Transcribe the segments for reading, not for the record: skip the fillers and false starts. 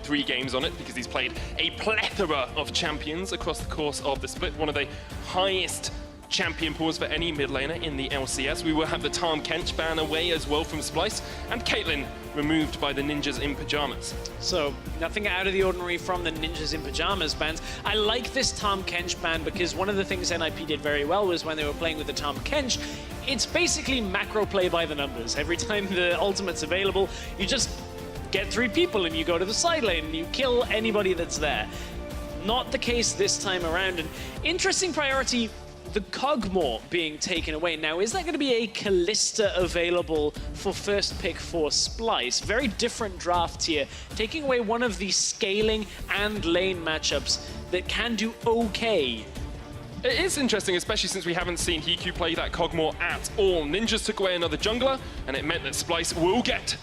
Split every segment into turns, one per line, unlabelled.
3 games on it because he's played a plethora of champions across the course of the split. One of the highest champion pools for any mid laner in the LCS. We will have the Tahm Kench ban away as well from Splyce, and Caitlyn removed by the Ninjas in Pyjamas.
So nothing out of the ordinary from the Ninjas in Pyjamas bans. I like this Tahm Kench ban because one of the things NIP did very well was when they were playing with the Tahm Kench, it's basically macro play by the numbers. Every time the ultimate's available, you just get 3 people and you go to the side lane and you kill anybody that's there. Not the case this time around. An interesting priority, the Cogmore being taken away. Now, is that going to be a Kalista available for first pick for Splyce? Very different draft here, taking away one of the scaling and lane matchups that can do okay.
It is interesting, especially since we haven't seen Hiku play that Cogmore at all. Ninjas took away another jungler, and it meant that Splyce will get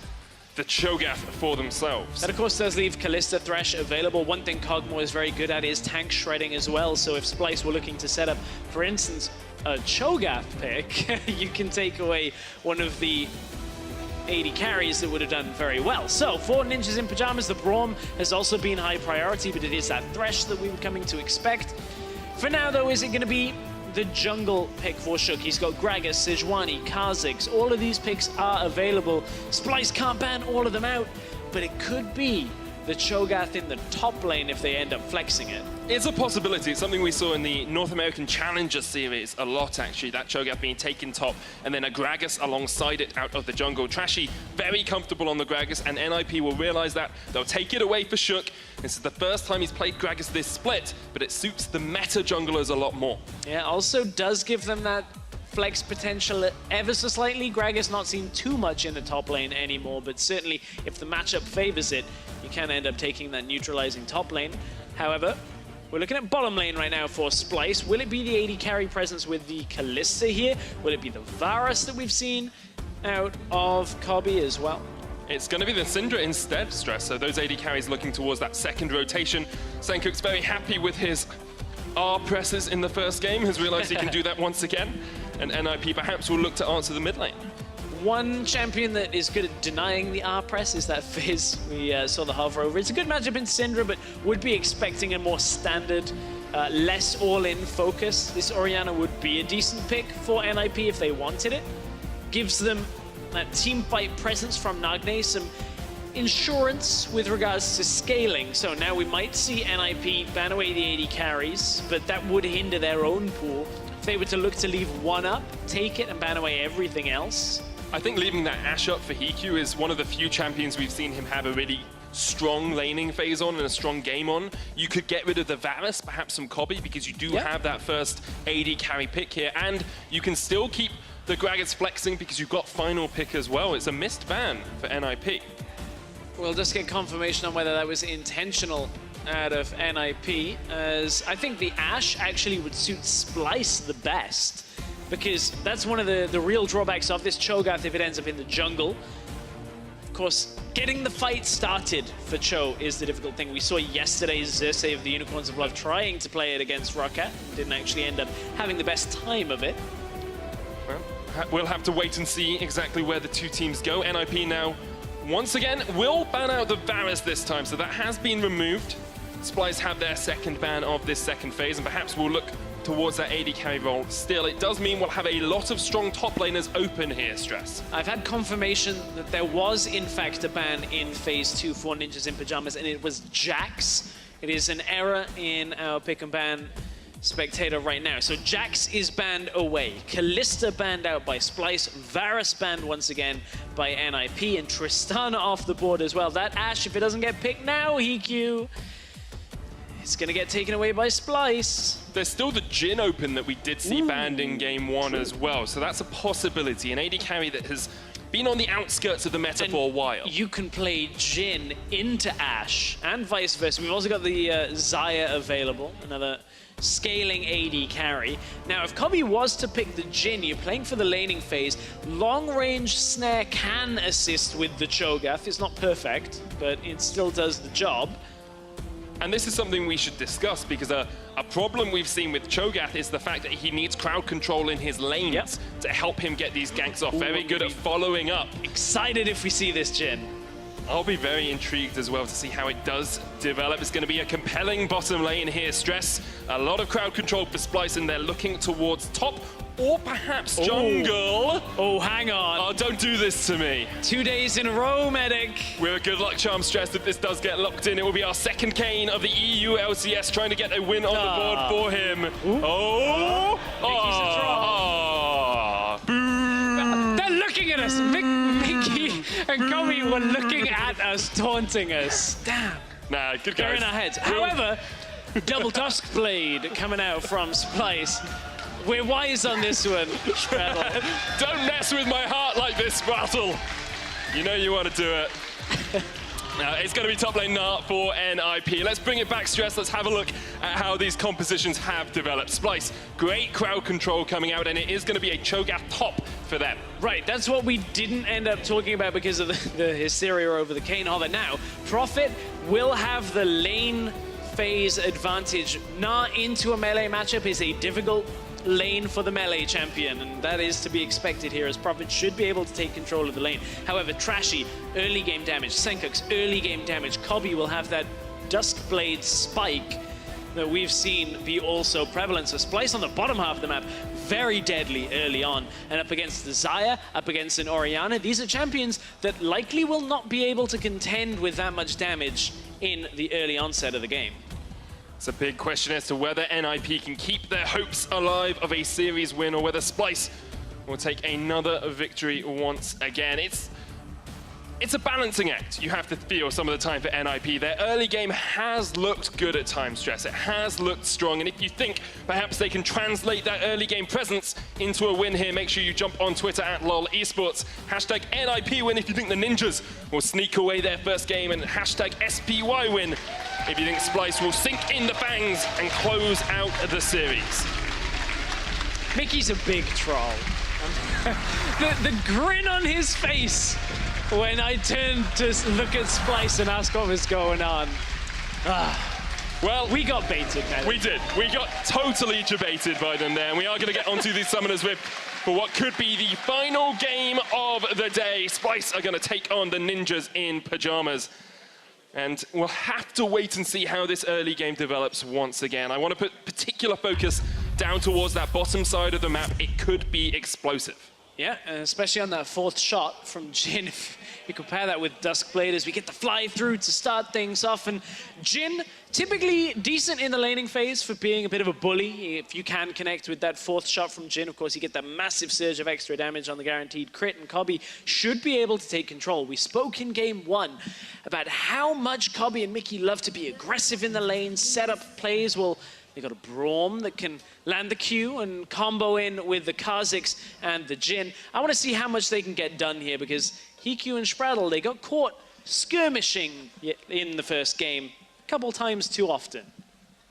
the Cho'Gath for themselves.
That, of course, does leave Kalista Thresh available. One thing Cogmore is very good at is tank shredding as well. So if Splyce were looking to set up, for instance, a Cho'Gath pick, you can take away one of the 80 carries that would have done very well. So for Ninjas in Pyjamas, the Braum has also been high priority, but it is that Thresh that we were coming to expect. For now, though, is it going to be the jungle pick for Shook? He's got Gragas, Sejuani, Kha'Zix. All of these picks are available. Splyce can't ban all of them out, but it could be the Cho'Gath in the top lane if they end up flexing it.
It's a possibility. It's something we saw in the North American Challenger Series a lot, actually. That Cho'Gath being taken top, and then a Gragas alongside it out of the jungle. Trashy, very comfortable on the Gragas, and NIP will realize that. They'll take it away for Shook. This is the first time he's played Gragas this split, but it suits the meta junglers a lot more.
Yeah, also does give them that flex potential ever so slightly. Gragas not seen too much in the top lane anymore, but certainly if the matchup favors it, you can end up taking that neutralizing top lane. However, we're looking at bottom lane right now for Splyce. Will it be the 80 carry presence with the Kalista here? Will it be the Varus that we've seen out of Kobe as well?
It's going to be the Syndra instead, Stress. So those 80 carries looking towards that second rotation. Senkuk's very happy with his R presses in the first game, has realized he can do that once again. And NIP perhaps will look to answer the mid lane.
One champion that is good at denying the R press is that Fizz. We saw the hover over. It's a good matchup in Syndra, but would be expecting a more standard, less all-in focus. This Orianna would be a decent pick for NIP if they wanted it. Gives them that team fight presence from Nagne, some insurance with regards to scaling. So now we might see NIP ban away the 80 carries, but that would hinder their own pool. If they were to look to leave one up, take it and ban away everything else.
I think leaving that Ashe up for Hiku is one of the few champions we've seen him have a really strong laning phase on and a strong game on. You could get rid of the Varus, perhaps some Kobe, because you do have that first 80 carry pick here, and you can still keep the Gragas flexing because you've got final pick as well. It's a missed ban for NIP.
We'll just get confirmation on whether that was intentional out of NIP, as I think the Ashe actually would suit Splyce the best, because that's one of the real drawbacks of this Cho'Gath if it ends up in the jungle. Of course, getting the fight started for Cho is the difficult thing. We saw yesterday's Xerxes of the Unicorns of Love trying to play it against Roccat. Didn't actually end up having the best time of it.
Well, we'll have to wait and see exactly where the two teams go. NIP now, once again, will ban out the Varus this time, so that has been removed. Splyce have their second ban of this second phase, and perhaps we'll look towards that 80 carry role. Still, it does mean we'll have a lot of strong top laners open here, Stress.
I've had confirmation that there was, in fact, a ban in Phase 2 for Ninjas in Pyjamas, and it was Jax. It is an error in our pick and ban spectator right now. So Jax is banned away. Kalista banned out by Splyce. Varus banned once again by NIP, and Tristana off the board as well. That Ashe, if it doesn't get picked now, Hiku, it's going to get taken away by Splyce.
There's still the Jhin open that we did see banned in game 1 as well, so that's a possibility. An AD carry that has been on the outskirts of the meta for a while.
You can play Jhin into Ashe, and vice versa. We've also got the Xayah available, another scaling AD carry. Now, if Kobe was to pick the Jhin, you're playing for the laning phase. Long-range snare can assist with the Cho'Gath. It's not perfect, but it still does the job.
And this is something we should discuss, because a problem we've seen with Cho'Gath is the fact that he needs crowd control in his lanes to help him get these ganks off. Very good at following up.
Excited if we see this Jhin.
I'll be very intrigued as well to see how it does develop. It's going to be a compelling bottom lane here. Stress, a lot of crowd control for Splyce, and they're looking towards top or perhaps jungle.
Oh, hang on.
Oh, don't do this to me.
2 days in a row, Medic.
We're a good luck charm, Stress. If this does get locked in, it will be our second Kane of the EU LCS, trying to get a win on the board for him. Oh! Boo!
They're looking at us. Mickey and Kobe were looking at us, taunting us. Damn.
Nah, good
They're
guys.
in our heads. However, double Duskblade coming out from Splyce. We're wise on this one, Straddle.
Don't mess with my heart like this, Battle. You know you want to do it. Now, it's going to be top lane now for NIP. Let's bring it back, Stress. Let's have a look at how these compositions have developed. Splyce, great crowd control coming out, and it is going to be a Cho'Gath top for them.
Right, that's what we didn't end up talking about because of the hysteria over the Kane Hover. Now, Prophet will have the lane phase advantage. Not into a melee matchup is a difficult lane for the melee champion, and that is to be expected here, as Prophet should be able to take control of the lane. However, Trashy, early game damage, Senkuk's early game damage, Kobe will have that Duskblade spike that we've seen be also prevalent. So Splyce on the bottom half of the map, very deadly early on, and up against the Xayah, up against an Orianna. These are champions that likely will not be able to contend with that much damage in the early onset of the game.
It's a big question as to whether NIP can keep their hopes alive of a series win, or whether Splyce will take another victory once again. It's a balancing act, you have to feel, some of the time for NIP. Their early game has looked good at times, Stress. It has looked strong, and if you think perhaps they can translate that early game presence into a win here, make sure you jump on Twitter at LOL Esports, hashtag NIP win if you think the Ninjas will sneak away their first game, and hashtag SPY win if you think Splyce will sink in the fangs and close out the series.
Mickey's a big troll. the grin on his face when I turned to look at Splyce and ask what was going on. Well, we got baited, man.
We did. We got totally debated by them there, and we are going to get onto these Summoners Whip for what could be the final game of the day. Splyce are going to take on the Ninjas in Pyjamas. And we'll have to wait and see how this early game develops once again. I want to put particular focus down towards that bottom side of the map. It could be explosive.
Yeah, especially on that fourth shot from Jhin. If you compare that with Duskblade as we get the fly through to start things off. And Jhin, typically decent in the laning phase for being a bit of a bully. If you can connect with that fourth shot from Jhin, of course, you get that massive surge of extra damage on the guaranteed crit. And Kobe should be able to take control. We spoke in game one about how much Kobe and Mickey love to be aggressive in the lane, set up plays. Well, they got a Braum that can land the Q and combo in with the Kha'Zix and the Jhin. I want to see how much they can get done here, because Hiku and Spraddle, they got caught skirmishing in the first game a couple times too often.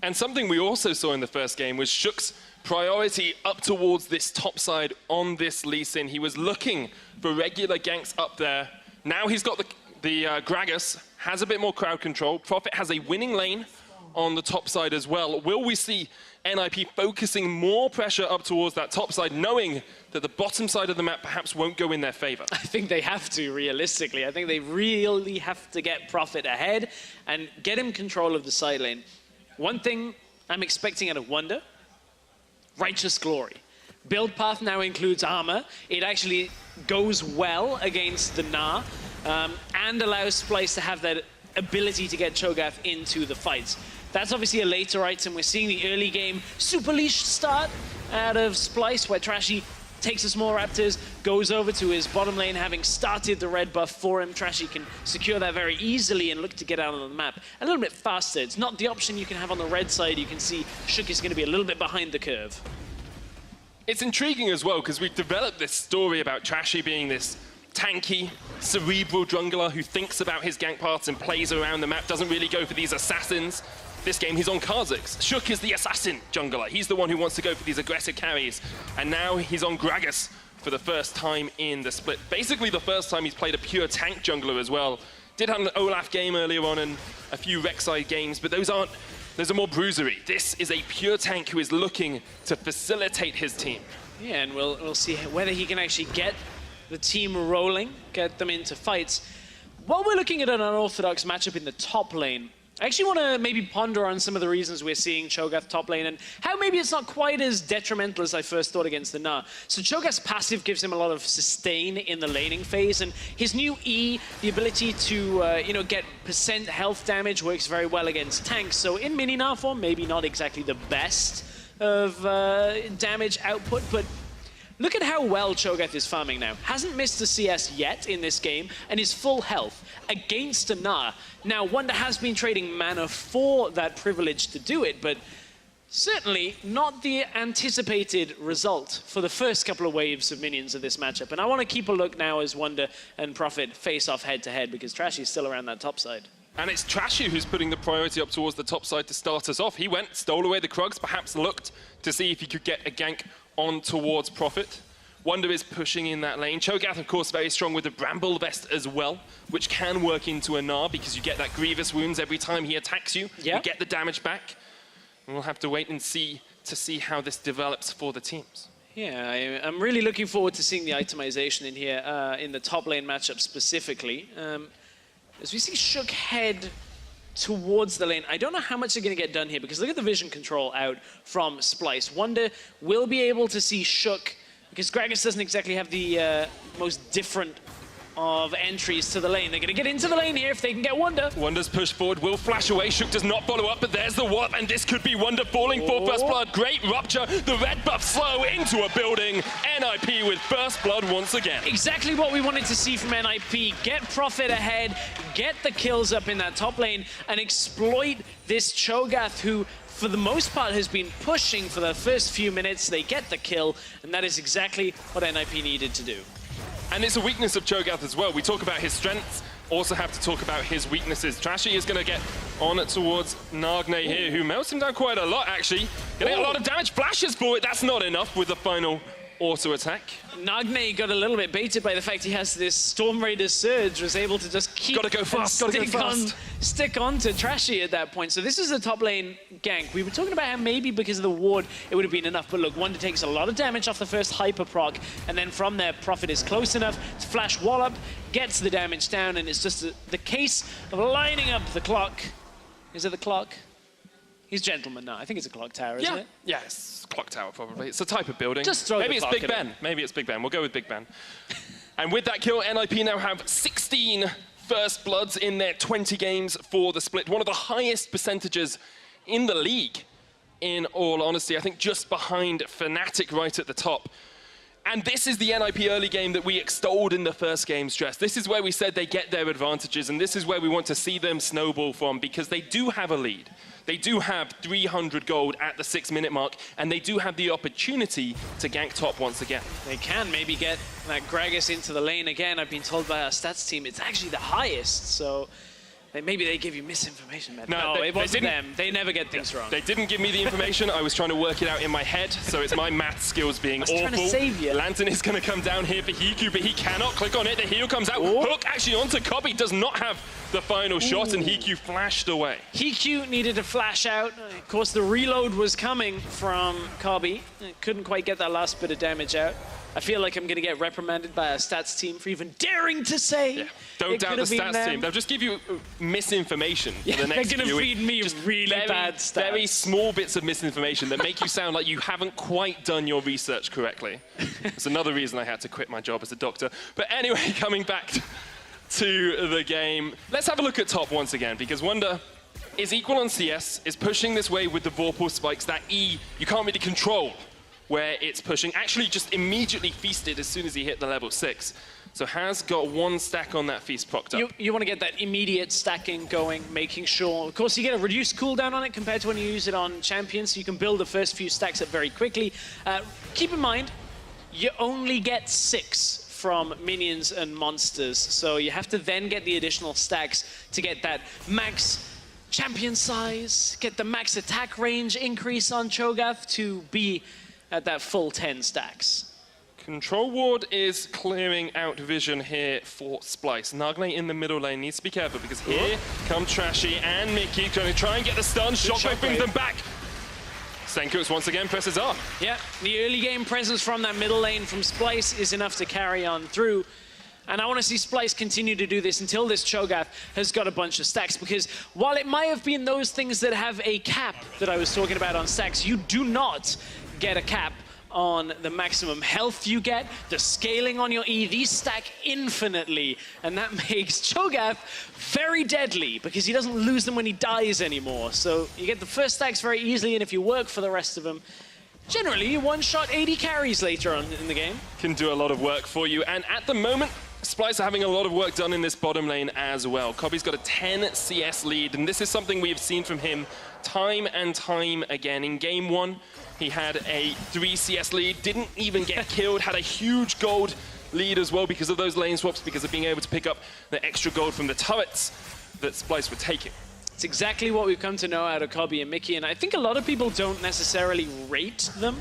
And something we also saw in the first game was Shook's priority up towards this top side on this Lee Sin. He was looking for regular ganks up there. Now he's got the Gragas, has a bit more crowd control. Prophet has a winning lane on the top side as well. Will we see NIP focusing more pressure up towards that top side, knowing that the bottom side of the map perhaps won't go in their favor?
I think they have to, realistically. I think they really have to get Prophet ahead and get him control of the side lane. One thing I'm expecting out of Wonder, Righteous Glory. Build path now includes armor. It actually goes well against the Gnar, and allows Splyce to have that ability to get Cho'Gath into the fights. That's obviously a later item. We're seeing the early game super leash start out of Splyce, where Trashy takes the small Raptors, goes over to his bottom lane, having started the red buff for him. Trashy can secure that very easily and look to get out on the map a little bit faster. It's not the option you can have on the red side. You can see Shook is going to be a little bit behind the curve.
It's intriguing as well, because we've developed this story about Trashy being this tanky, cerebral jungler who thinks about his gank paths and plays around the map, doesn't really go for these assassins. This game, he's on Kha'Zix. Shook is the assassin jungler. He's the one who wants to go for these aggressive carries. And now he's on Gragas for the first time in the split. Basically the first time he's played a pure tank jungler as well. Did have an Olaf game earlier on and a few Rek'Sai games, but those are more bruisery. This is a pure tank who is looking to facilitate his team.
Yeah, and we'll see whether he can actually get the team rolling, get them into fights. While we're looking at an unorthodox matchup in the top lane, I actually want to maybe ponder on some of the reasons we're seeing Cho'Gath top lane and how maybe it's not quite as detrimental as I first thought against the Gnar. So Cho'Gath's passive gives him a lot of sustain in the laning phase, and his new E, the ability to get % health damage, works very well against tanks. So in mini Gnar form, maybe not exactly the best of damage output, but look at how well Cho'Gath is farming now. Hasn't missed a CS yet in this game, and is full health against a Gnar. Now, Wonder has been trading mana for that privilege to do it, but certainly not the anticipated result for the first couple of waves of minions of this matchup. And I want to keep a look now as Wonder and Prophet face off head-to-head, because Trashy's still around that top side.
And it's Trashy who's putting the priority up towards the top side to start us off. He went, stole away the Krugs, perhaps looked to see if he could get a gank on towards Prophet. Wonder is pushing in that lane. Cho'Gath, of course, very strong with the Bramble Vest as well, which can work into a Gnar because you get that Grievous wounds every time he attacks you.
Yep.
You get the damage back. And we'll have to wait and see to see how this develops for the teams.
Yeah, I'm really looking forward to seeing the itemization in here, in the top lane matchup specifically. As we see Shook head towards the lane, I don't know how much they're going to get done here, because look at the vision control out from Splyce. Wonder will be able to see Shook, because Gragas doesn't exactly have the most different of entries to the lane. They're going to get into the lane here if they can get Wonder.
Wonder's push forward, will flash away. Shook does not follow up, but there's the warp, and this could be Wonder falling for First Blood. Great rupture, the red buff slow into a building. NIP with First Blood once again.
Exactly what we wanted to see from NIP. Get Prophet ahead, get the kills up in that top lane, and exploit this Cho'Gath who, for the most part, has been pushing for the first few minutes. They get the kill, and that is exactly what NIP needed to do.
And it's a weakness of Cho'Gath as well. We talk about his strengths, also have to talk about his weaknesses. Trashy is going to get on towards Nagne here, who melts him down quite a lot, actually. Getting a lot of damage, flashes for it. That's not enough with the final auto attack.
Nagne got a little bit baited by the fact he has this Storm Raider Surge, was able to just keep
gotta go fast,
stick on to Trashy at that point. So this is a top lane gank. We were talking about how maybe because of the ward it would have been enough, but look, Wonder takes a lot of damage off the first hyper proc, and then from there Prophet is close enough to flash wallop, gets the damage down, and it's just the case of lining up the clock. Is it the clock? He's gentleman now. I think it's a clock tower, isn't it?
Yes, clock tower probably. It's a type of building.
Just throw
Maybe
the
it's
clock
Big Ben.
it.
Maybe it's Big Ben. We'll go with Big Ben. And with that kill, NIP now have 16 First Bloods in their 20 games for the split. One of the highest percentages in the league, in all honesty. I think just behind Fnatic right at the top. And this is the NIP early game that we extolled in the first game stress. This is where we said they get their advantages, and this is where we want to see them snowball from, because they do have a lead. They do have 300 gold at the 6-minute mark, and they do have the opportunity to gank top once again.
They can maybe get that Gragas into the lane again. I've been told by our stats team it's actually the highest, so maybe they give you misinformation, man. No, it wasn't them. They never get things wrong.
They didn't give me the information. I was trying to work it out in my head, so it's my math skills being awful.
Trying to save you.
Lantern is going to come down here for Hiku, but he cannot click on it. The heal comes out. Hook actually onto Cobby, does not have the final shot, and Hiku flashed away.
Hiku needed to flash out. Of course, the reload was coming from Cobby. Couldn't quite get that last bit of damage out. I feel like I'm going to get reprimanded by our stats team for even daring to say.
Don't doubt the stats team. They'll just give you misinformation for the next
they're going to feed me just really bad stats.
Very small bits of misinformation that make you sound like you haven't quite done your research correctly. It's another reason I had to quit my job as a doctor. But anyway, coming back to the game, let's have a look at top once again, because Wonder is equal on CS, is pushing this wave with the Vorpal spikes. That E, you can't really control where it's pushing. Actually just immediately feasted as soon as he hit the level 6. So has got one stack on that feast procced up.
You want to get that immediate stacking going, making sure, of course you get a reduced cooldown on it compared to when you use it on champions, so you can build the first few stacks up very quickly. Keep in mind, you only get 6 from minions and monsters, so you have to then get the additional stacks to get that max champion size, get the max attack range increase on Cho'Gath to be at that full 10 stacks.
Control ward is clearing out vision here for Splyce. Nagne in the middle lane needs to be careful, because here come Trashy and Mickey going to try and get the stun. Shockwave brings them back. Senkus once again presses up.
Yeah, the early game presence from that middle lane from Splyce is enough to carry on through. And I want to see Splyce continue to do this until this Cho'Gath has got a bunch of stacks, because while it might have been those things that have a cap that I was talking about on stacks, you do not get a cap on the maximum health you get, the scaling on your E. These stack infinitely, and that makes Cho'Gath very deadly because he doesn't lose them when he dies anymore. So you get the first stacks very easily, and if you work for the rest of them, generally you one-shot 80 carries later on in the game.
Can do a lot of work for you, and at the moment, Splyce are having a lot of work done in this bottom lane as well. Cobby's got a 10 CS lead, and this is something we have seen from him time and time again. In game 1, he had a 3 CS lead, didn't even get killed, had a huge gold lead as well because of those lane swaps, because of being able to pick up the extra gold from the turrets that Splyce were taking.
It's exactly what we've come to know out of Cobby and Mickey, and I think a lot of people don't necessarily rate them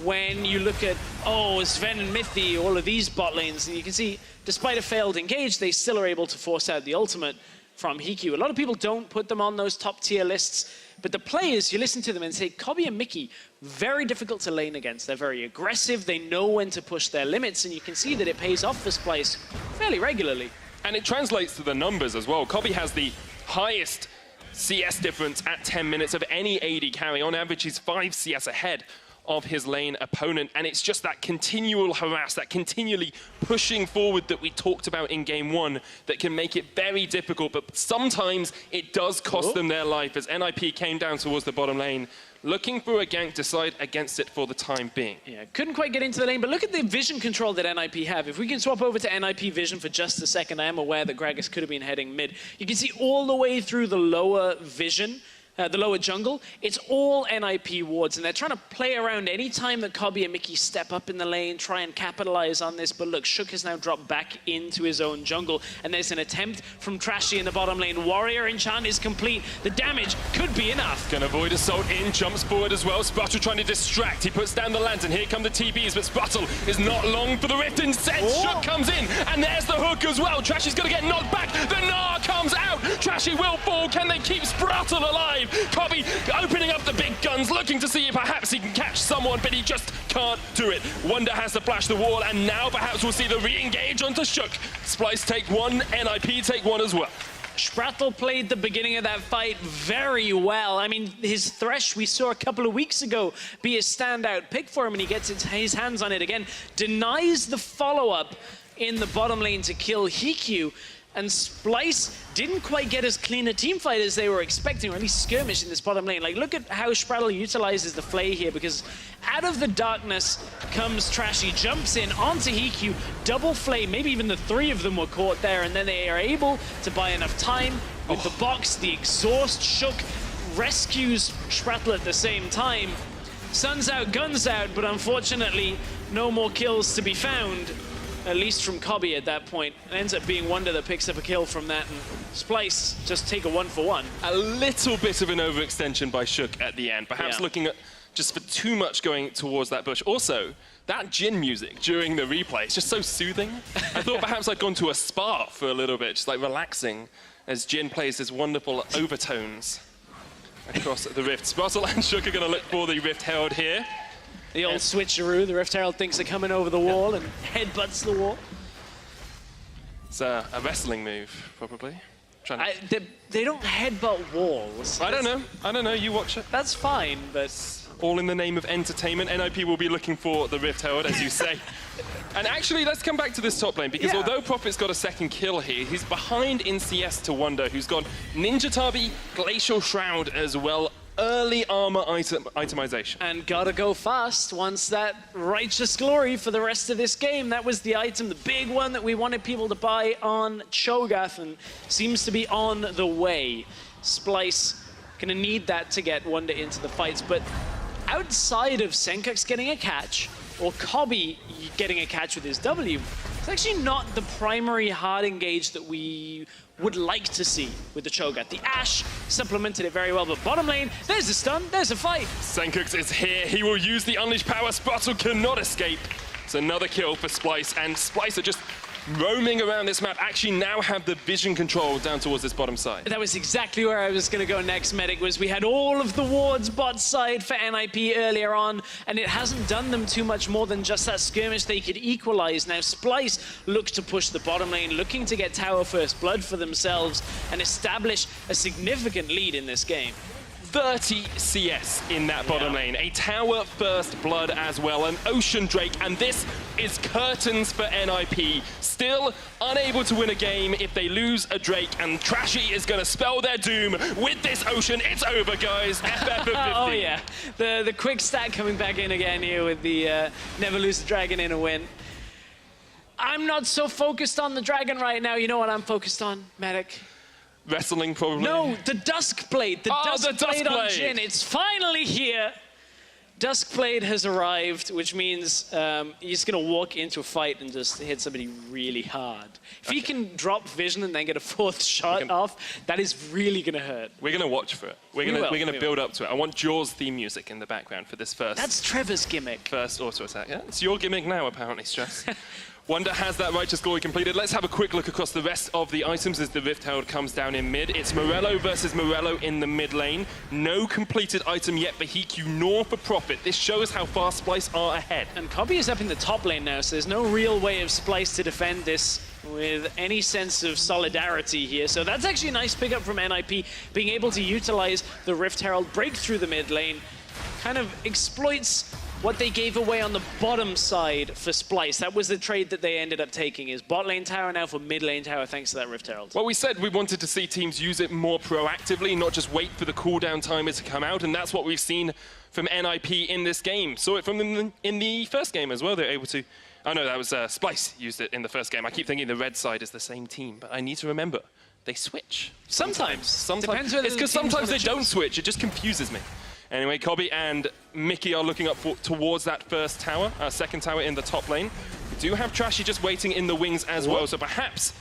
when you look at, oh, Sven and Mithy, all of these bot lanes, and you can see, despite a failed engage, they still are able to force out the ultimate from Hikyu. A lot of people don't put them on those top tier lists, but the players, you listen to them and say, Cobby and Mickey, very difficult to lane against. They're very aggressive, they know when to push their limits, and you can see that it pays off for Splyce fairly regularly.
And it translates to the numbers as well. Cobby has the highest CS difference at 10 minutes of any AD carry. On average, he's 5 CS ahead of his lane opponent, and it's just that continual harass, that continually pushing forward that we talked about in game 1 that can make it very difficult, but sometimes it does cost them their life, as NIP came down towards the bottom lane, looking for a gank, decide against it for the time being.
Yeah, couldn't quite get into the lane, but look at the vision control that NIP have. If we can swap over to NIP vision for just a second, I am aware that Gragas could have been heading mid. You can see all the way through the lower vision, the lower jungle, it's all NIP wards, and they're trying to play around any time that Cobby and Mickey step up in the lane, try and capitalize on this, but look, Shook has now dropped back into his own jungle, and there's an attempt from Trashy in the bottom lane. Warrior enchant is complete. The damage could be enough.
Can avoid assault in, jumps forward as well. Sprattle trying to distract. He puts down the lantern. Here come the TBs, but Sprattle is not long for the rift. Instead, Shook comes in, and there's the hook as well. Trashy's going to get knocked back. The Gnar comes out. Trashy will fall. Can they keep Sprattle alive? Cobby opening up the big guns, looking to see if perhaps he can catch someone, but he just can't do it. Wonder has to flash the wall, and now perhaps we'll see the re-engage onto Shook. Splyce take one, NIP take one as well.
Sprattle played the beginning of that fight very well. I mean, his Thresh we saw a couple of weeks ago be a standout pick for him, and he gets his hands on it again. Denies the follow-up in the bottom lane to kill Hikyu, and Splyce didn't quite get as clean a team fight as they were expecting, or at least skirmish in this bottom lane. Like, look at how Sprattle utilizes the Flay here, because out of the darkness comes Trashy, jumps in onto Hikyu, double Flay, maybe even the 3 of them were caught there, and then they are able to buy enough time with the box, the exhaust. Shook rescues Sprattle at the same time. Sun's out, guns out, but unfortunately, no more kills to be found. At least from Cobby at that point. It ends up being Wonder that picks up a kill from that, and Splyce just take a 1-for-1.
A little bit of an overextension by Shook at the end, perhaps looking at just for too much going towards that bush. Also, that Jin music during the replay, it's just so soothing. I thought perhaps I'd gone to a spa for a little bit, just like relaxing, as Jin plays his wonderful overtones across the rift. Sprattle and Shook are going to look for the Rift Herald here.
The old switcheroo, the Rift Herald thinks they're coming over the wall and headbutts the wall.
It's a wrestling move, probably.
They don't headbutt walls.
I don't know, you watch it.
That's fine, but...
All in the name of entertainment. NIP will be looking for the Rift Herald, as you say. And actually, let's come back to this top lane, because although Prophet's got a second kill here, he's behind in CS to Wonder, who's got Ninja Tabi, Glacial Shroud as well. Early armor itemization.
And gotta go fast once that Righteous Glory for the rest of this game. That was the item, the big one that we wanted people to buy on Cho'Gath, and seems to be on the way. Splyce gonna need that to get Wonder into the fights, but outside of Senkux getting a catch, or Cobby getting a catch with his W, it's actually not the primary hard engage that we would like to see with the Cho'Gath. The Ashe supplemented it very well, but bottom lane, there's a stun, there's a fight.
Senkux is here, he will use the Unleashed Power. Sprattle cannot escape. It's another kill for Splyce, and Splyce are just roaming around this map, actually now have the vision control down towards this bottom side.
That was exactly where I was going to go next, Medic, was we had all of the wards bot side for NIP earlier on, and it hasn't done them too much more than just that skirmish they could equalize. Now, Splyce looks to push the bottom lane, looking to get tower first blood for themselves and establish a significant lead in this game.
30 CS in that bottom lane. A tower first blood as well, an Ocean Drake, and this is curtains for NIP. Still unable to win a game if they lose a Drake, and Trashy is going to spell their doom with this Ocean. It's over, guys. FF of 50.
Oh, yeah. The quick stat coming back in again here with the never lose the dragon in a win. I'm not so focused on the dragon right now. You know what I'm focused on, Medic?
Wrestling, probably.
No, the Duskblade. The Duskblade on Jhin. It's finally here. Duskblade has arrived, which means he's going to walk into a fight and just hit somebody really hard. If he can drop vision and then get a fourth shot off, that is really going to hurt.
We're going to watch for it. We're going to build up to it. I want Jaws theme music in the background for this first.
That's Trevor's gimmick.
First auto attack. Yeah, it's your gimmick now, apparently, Stress. Wonder has that Righteous Glory completed. Let's have a quick look across the rest of the items as the Rift Herald comes down in mid. It's Morello versus Morello in the mid lane. No completed item yet for Hiku nor for Profit. This shows how far Splyce are ahead.
And Cobby is up in the top lane now, so there's no real way of Splyce to defend this with any sense of solidarity here. So that's actually a nice pickup from NIP, being able to utilize the Rift Herald, break through the mid lane, kind of exploits what they gave away on the bottom side for Splyce. That was the trade that they ended up taking, is bot lane tower now for mid lane tower, thanks to that Rift Herald.
Well, we said we wanted to see teams use it more proactively, not just wait for the cooldown timer to come out, and that's what we've seen from NIP in this game. Saw it from them in the first game as well. They're able to... Oh no, that was Splyce used it in the first game. I keep thinking the red side is the same team, but I need to remember, they switch.
Sometimes.
Depends it's because sometimes they don't switch. It just confuses me. Anyway, Cobby and Mickey are looking up towards that first tower, second tower in the top lane. We do have Trashy just waiting in the wings as well, so perhaps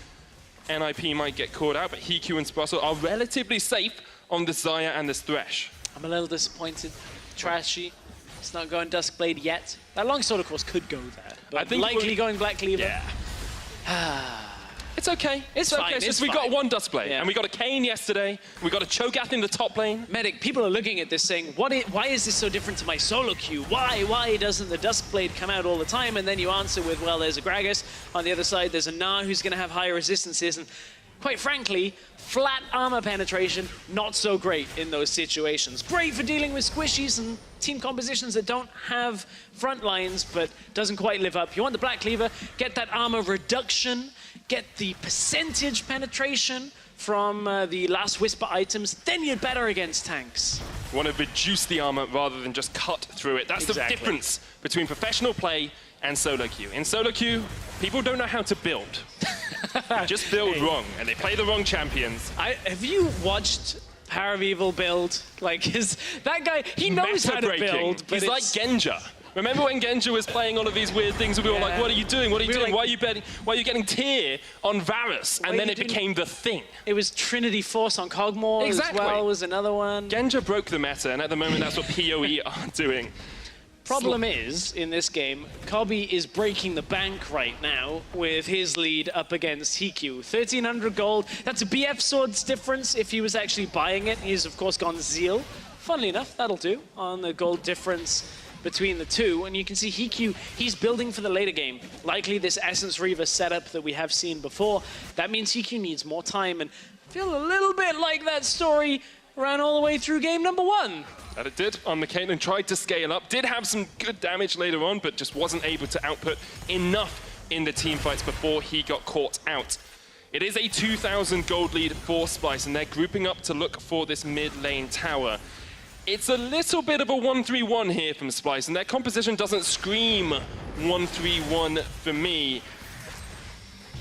NIP might get caught out, but Hiku and Sprossel are relatively safe on this Xayah and this Thresh.
I'm a little disappointed. Trashy, it's not going Duskblade yet. That longsword, of course, could go there, but I think likely going Black Cleaver.
Yeah. It's okay. It's
fine.
Okay.
It's
we got one Duskblade,
yeah.
and we got a Kayn yesterday. We got a Cho'Gath in the top lane.
Medic, people are looking at this saying, why is this so different to my solo queue? Why doesn't the Duskblade come out all the time? And then you answer with, well, there's a Gragas. On the other side, there's a Gnar who's going to have higher resistances. And quite frankly, flat armor penetration, not so great in those situations. Great for dealing with squishies and team compositions that don't have front lines, but doesn't quite live up. You want the Black Cleaver, get that armor reduction, get the percentage penetration from the Last Whisper items, then you're better against tanks.
You want to reduce the armor rather than just cut through it. That's the difference between professional play and solo queue. In solo queue, people don't know how to build. They just build wrong, and they play the wrong champions.
Have you watched Power of Evil build? Like, that guy, he knows how to build. But
he's like Genja. Remember when Genja was playing all of these weird things, and we were like, what are you doing? What are you doing? Like, why are you getting tier on Varus? And then it became the thing.
It was Trinity Force on Cogmore as well, was another one.
Genja broke the meta, and at the moment, that's what PoE are doing.
Problem is, in this game, Cobby is breaking the bank right now with his lead up against Hiku. 1,300 gold. That's a BF Sword's difference if he was actually buying it. He's, of course, gone Zeal. Funnily enough, that'll do on the gold difference between the two. And you can see Hiku, he's building for the later game. Likely this Essence Reaver setup that we have seen before. That means Hiku needs more time, and I feel a little bit like that story ran all the way through game number 1.
That it did on the Caitlyn, tried to scale up, did have some good damage later on, but just wasn't able to output enough in the team fights before he got caught out. It is a 2,000 gold lead for Splyce, and they're grouping up to look for this mid lane tower. It's a little bit of a 1-3-1 here from Splyce, and their composition doesn't scream 1-3-1 for me.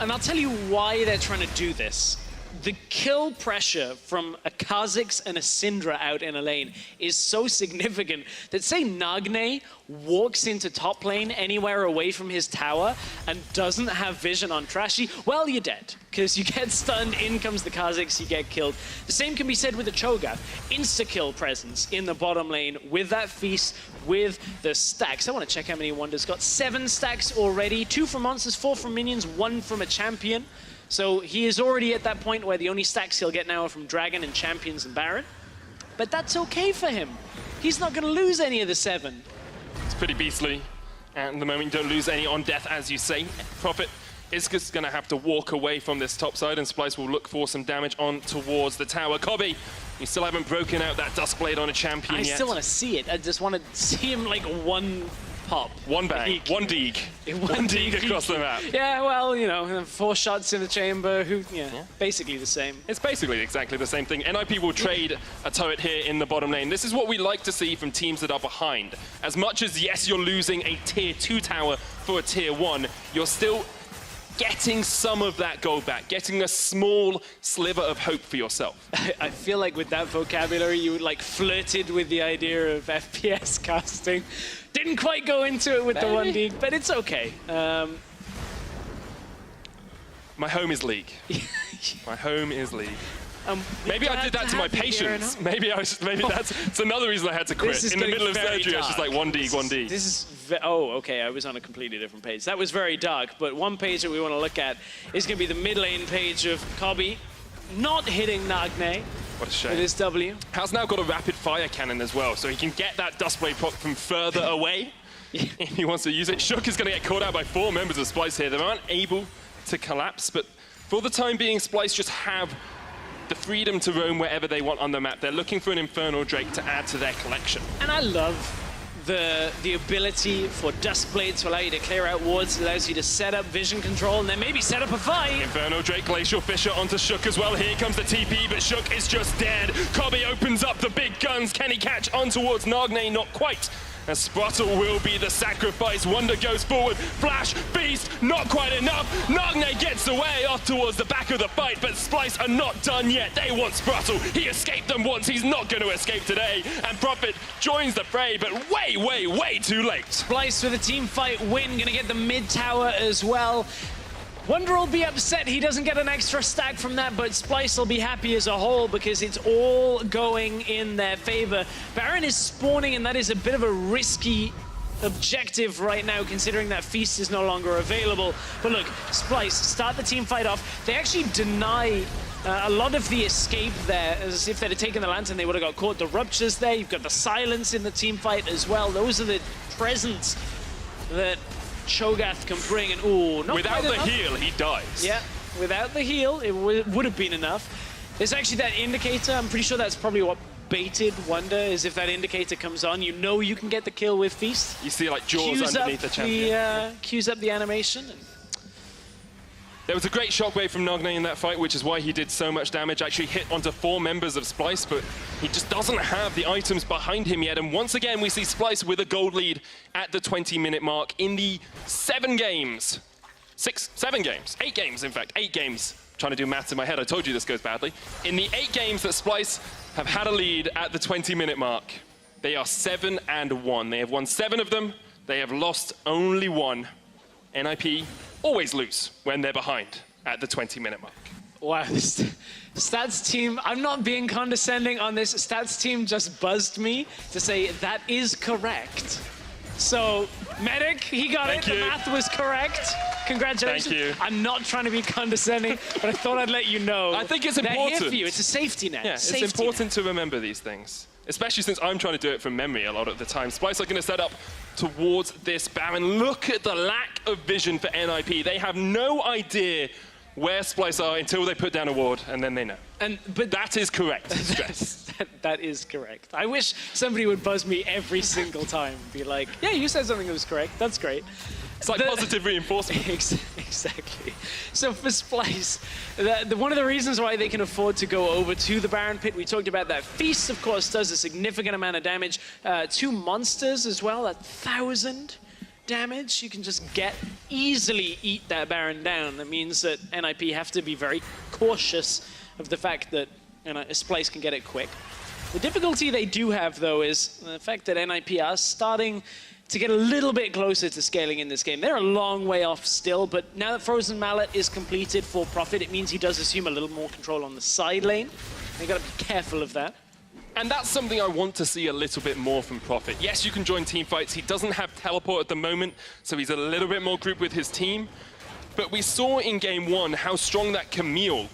And I'll tell you why they're trying to do this. the kill pressure from a Kha'Zix and a Syndra out in a lane is so significant that say Nagne walks into top lane anywhere away from his tower and doesn't have vision on Trashy, well, you're dead. Because you get stunned, in comes the Kha'Zix, you get killed. The same can be said with the Cho'Gath. Insta-kill presence in the bottom lane with that feast, with the stacks. I want to check how many Wonders got. 7 stacks already, 2 from monsters, 4 from minions, 1 from a champion. So he is already at that point where the only stacks he'll get now are from Dragon and Champions and Baron. But that's okay for him. He's not going to lose any of the 7.
It's pretty beastly. And at the moment, you don't lose any on death, as you say. Prophet is just going to have to walk away from this top side, and Splyce will look for some damage on towards the tower. Kobe, you still haven't broken out that Duskblade on a champion yet.
I still want to see it. I just want to see him like one pop.
One bang, one deeg. One deeg across the map.
Yeah, well, you know, 4 shots in the chamber, basically the same.
It's basically exactly the same thing. NIP will trade a turret here in the bottom lane. This is what we like to see from teams that are behind. As much as, yes, you're losing a tier 2 tower for a tier 1, you're still getting some of that gold back, getting a small sliver of hope for yourself.
I feel like with that vocabulary, you like flirted with the idea of FPS casting. Didn't quite go into it with the 1D, but it's okay.
My home is League. My home is League. Maybe I did that to my patience. Maybe that's another reason I had to quit. In the middle of surgery, I was just like, 1D, 1D.
This is, oh, okay, I was on a completely different page. That was very dark, but one page that we want to look at is going to be the mid lane page of Kobe not hitting Nagne.
What a shame.
With his W.
Has now got a rapid fire cannon as well, so he can get that Duskblade proc from further away if he wants to use it. Shook is going to get caught out by 4 members of Splyce here. They aren't able to collapse, but for the time being, Splyce just have the freedom to roam wherever they want on the map. They're looking for an Infernal Drake to add to their collection.
And I love the ability for Duskblade to allow you to clear out wards. It allows you to set up vision control and then maybe set up a fight.
Infernal Drake, Glacial Fissure onto Shook as well. Here comes the TP, but Shook is just dead. Kobe opens up the big guns. Can he catch on towards Nagne? Not quite. As Sprattle will be the sacrifice. Wonder goes forward. Flash, Beast, not quite enough. Nagne gets away off towards the back of the fight, but Splyce are not done yet. They want Sprattle. He escaped them once. He's not going to escape today. And Prophet joins the fray, but way, way, way too late.
Splyce with a team fight win. Going to get the mid tower as well. Wonder will be upset he doesn't get an extra stack from that, but Splyce will be happy as a whole because it's all going in their favor. Baron is spawning, and that is a bit of a risky objective right now, considering that Feast is no longer available. But look, Splyce start the team fight off. They actually deny a lot of the escape there, as if they'd have taken the Lantern, they would have got caught. The Ruptures there, you've got the Silence in the team fight as well. Those are the presents that Cho'Gath can bring, and not
without the
enough.
heal, he dies.
Yeah, without the heal, it would have been enough. There's actually that indicator. I'm pretty sure that's probably what baited Wonder, is if that indicator comes on, you know you can get the kill with Feast.
You see like jaws underneath the champion.
Cues up the animation.
There was a great shockwave from Nagne in that fight, which is why he did so much damage. Actually hit onto 4 members of Splyce, but he just doesn't have the items behind him yet. And once again, we see Splyce with a gold lead at the 20-minute mark in the 7 games. 8 games, in fact, 8 games. I'm trying to do maths in my head. I told you this goes badly. In the 8 games that Splyce have had a lead at the 20-minute mark, they are 7-1. They have won 7 of them. They have lost only 1. NIP always lose when they're behind at the 20-minute mark.
Wow, this stats team, I'm not being condescending on this. Stats team just buzzed me to say that is correct. So, Medic, he got it. The math was correct. Congratulations.
Thank you.
I'm not trying to be condescending, but I thought I'd let you know.
I think it's important.
They're here for you. It's a safety net.
Yeah, it's important to remember these things, especially since I'm trying to do it from memory a lot of the time. Splyce are going to set up towards this Baron. Look at the lack of vision for NIP. They have no idea where Splyce are until they put down a ward, and then they know. But that is correct.
That is correct. I wish somebody would buzz me every single time and be like, yeah, you said something that was correct. That's great.
It's like positive reinforcement.
Exactly. So for Splyce, one of the reasons why they can afford to go over to the Baron Pit, we talked about that. Feast, of course, does a significant amount of damage. 2 monsters as well, 1,000 damage. You can just easily eat that Baron down. That means that NIP have to be very cautious of the fact that Splyce can get it quick. The difficulty they do have, though, is the fact that NIP are starting to get a little bit closer to scaling in this game. They're a long way off still, but now that Frozen Mallet is completed for Prophet, it means he does assume a little more control on the side lane. They gotta be careful of that.
And that's something I want to see a little bit more from Prophet. Yes, you can join team fights. He doesn't have teleport at the moment, so he's a little bit more grouped with his team. But we saw in game one how strong that Camille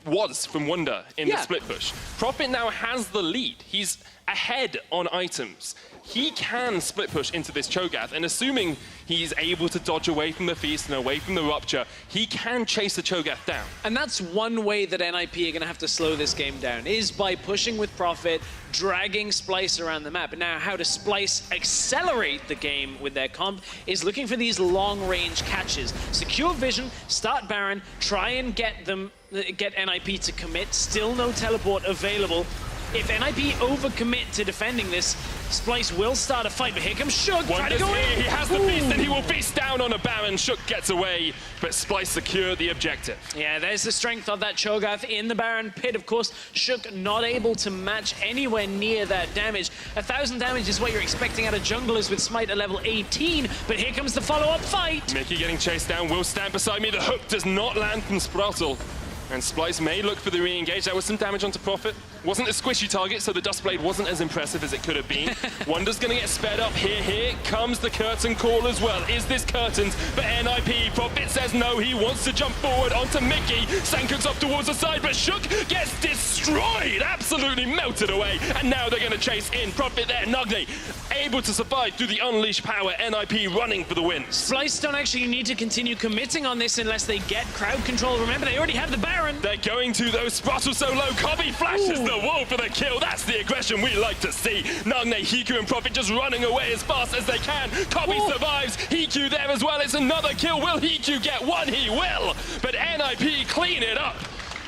was from Wonder in the split push. Prophet now has the lead. He's ahead on items. He can split push into this Cho'Gath, and assuming he's able to dodge away from the Feast and away from the Rupture, he can chase the Cho'Gath down.
And that's one way that NIP are going to have to slow this game down, is by pushing with Prophet, dragging Splyce around the map. Now, how to Splyce accelerate the game with their comp is looking for these long-range catches. Secure vision, start Baron, try and get NIP to commit. Still no teleport available. If NIP overcommit to defending this, Splyce will start a fight, but here comes Shook, trying to go in.
He has the Feast, and he will feast down on a Baron. Shook gets away, but Splyce secure the objective.
Yeah, there's the strength of that Cho'Gath in the Baron pit. Of course, Shook not able to match anywhere near that damage. 1,000 damage is what you're expecting out of junglers with Smite at level 18, but here comes the follow-up fight.
Mickey getting chased down, will stand beside me. The hook does not land from Sproutle. And Splyce may look for the re-engage. There was some damage onto Prophet. Wasn't a squishy target, so the Duskblade wasn't as impressive as it could have been. Wonder's gonna get sped up here. Here comes the curtain call as well. Is this curtains for NIP? Prophet says no. He wants to jump forward onto Mickey. Sankuk's up towards the side, but Shook gets destroyed. Absolutely melted away. And now they're gonna chase in. Prophet there. Nugni able to survive through the unleashed power. NIP running for the win.
Splyce don't actually need to continue committing on this unless they get crowd control. Remember, they already have the Baron.
They're going to, though. Sprattle so low. Cobby flashes the wall for the kill. That's the aggression we like to see. Nugni, Hiku, and Prophet just running away as fast as they can. Cobby survives. Hiku there as well. It's another kill. Will Hiku get one? He will. But NIP clean it up,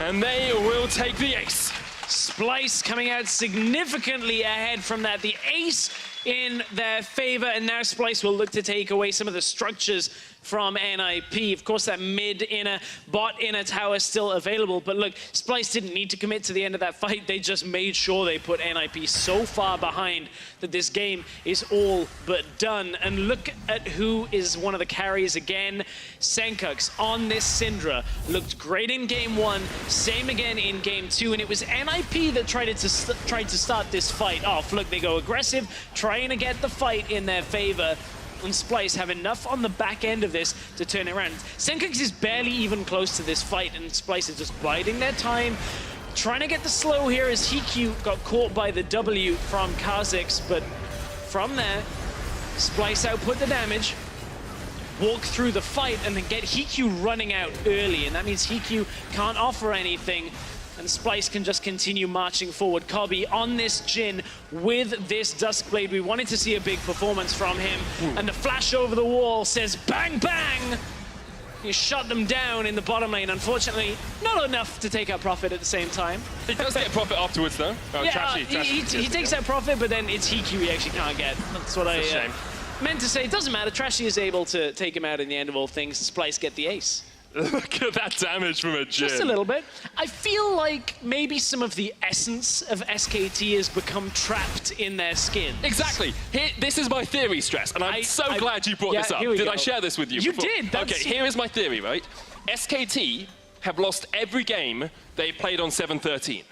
and they will take the ace.
Splyce coming out significantly ahead from that. The ace in their favor, and now Splyce will look to take away some of the structures from NIP. Of course, that mid inner, bot inner tower still available, but look, Splyce didn't need to commit to the end of that fight. They just made sure they put NIP so far behind that this game is all but done. And look at who is one of the carries again. Sankuk's on this Syndra. Looked great in game one, same again in game two, and it was NIP that tried to start this fight off. Look, they go aggressive, trying to get the fight in their favor, and Splyce have enough on the back end of this to turn it around. Sankuk's is barely even close to this fight, and Splyce is just biding their time, trying to get the slow here as Hiku got caught by the W from Kha'Zix, but from there, Splyce output the damage, walk through the fight, and then get Hiku running out early, and that means Hiku can't offer anything, and Splyce can just continue marching forward. Cobby on this Jhin with this Duskblade. We wanted to see a big performance from him. And the flash over the wall says bang, bang! He shut them down in the bottom lane. Unfortunately, not enough to take out Prophet at the same time.
He does get Prophet afterwards, though. Oh,
yeah,
Trashy.
he takes out Prophet, but then it's Hiku he actually can't get. That's what I meant to say. It doesn't matter. Trashy is able to take him out in the end of all things. Splyce get the ace.
Look at that damage from a Jhin.
Just a little bit. I feel like maybe some of the essence of SKT has become trapped in their skin.
Exactly. This is my theory, Stress, and I'm so glad you brought this up. Did I share this with you
You
before?
did.
Okay, here is my theory, right? SKT have lost every game they played on 7-13.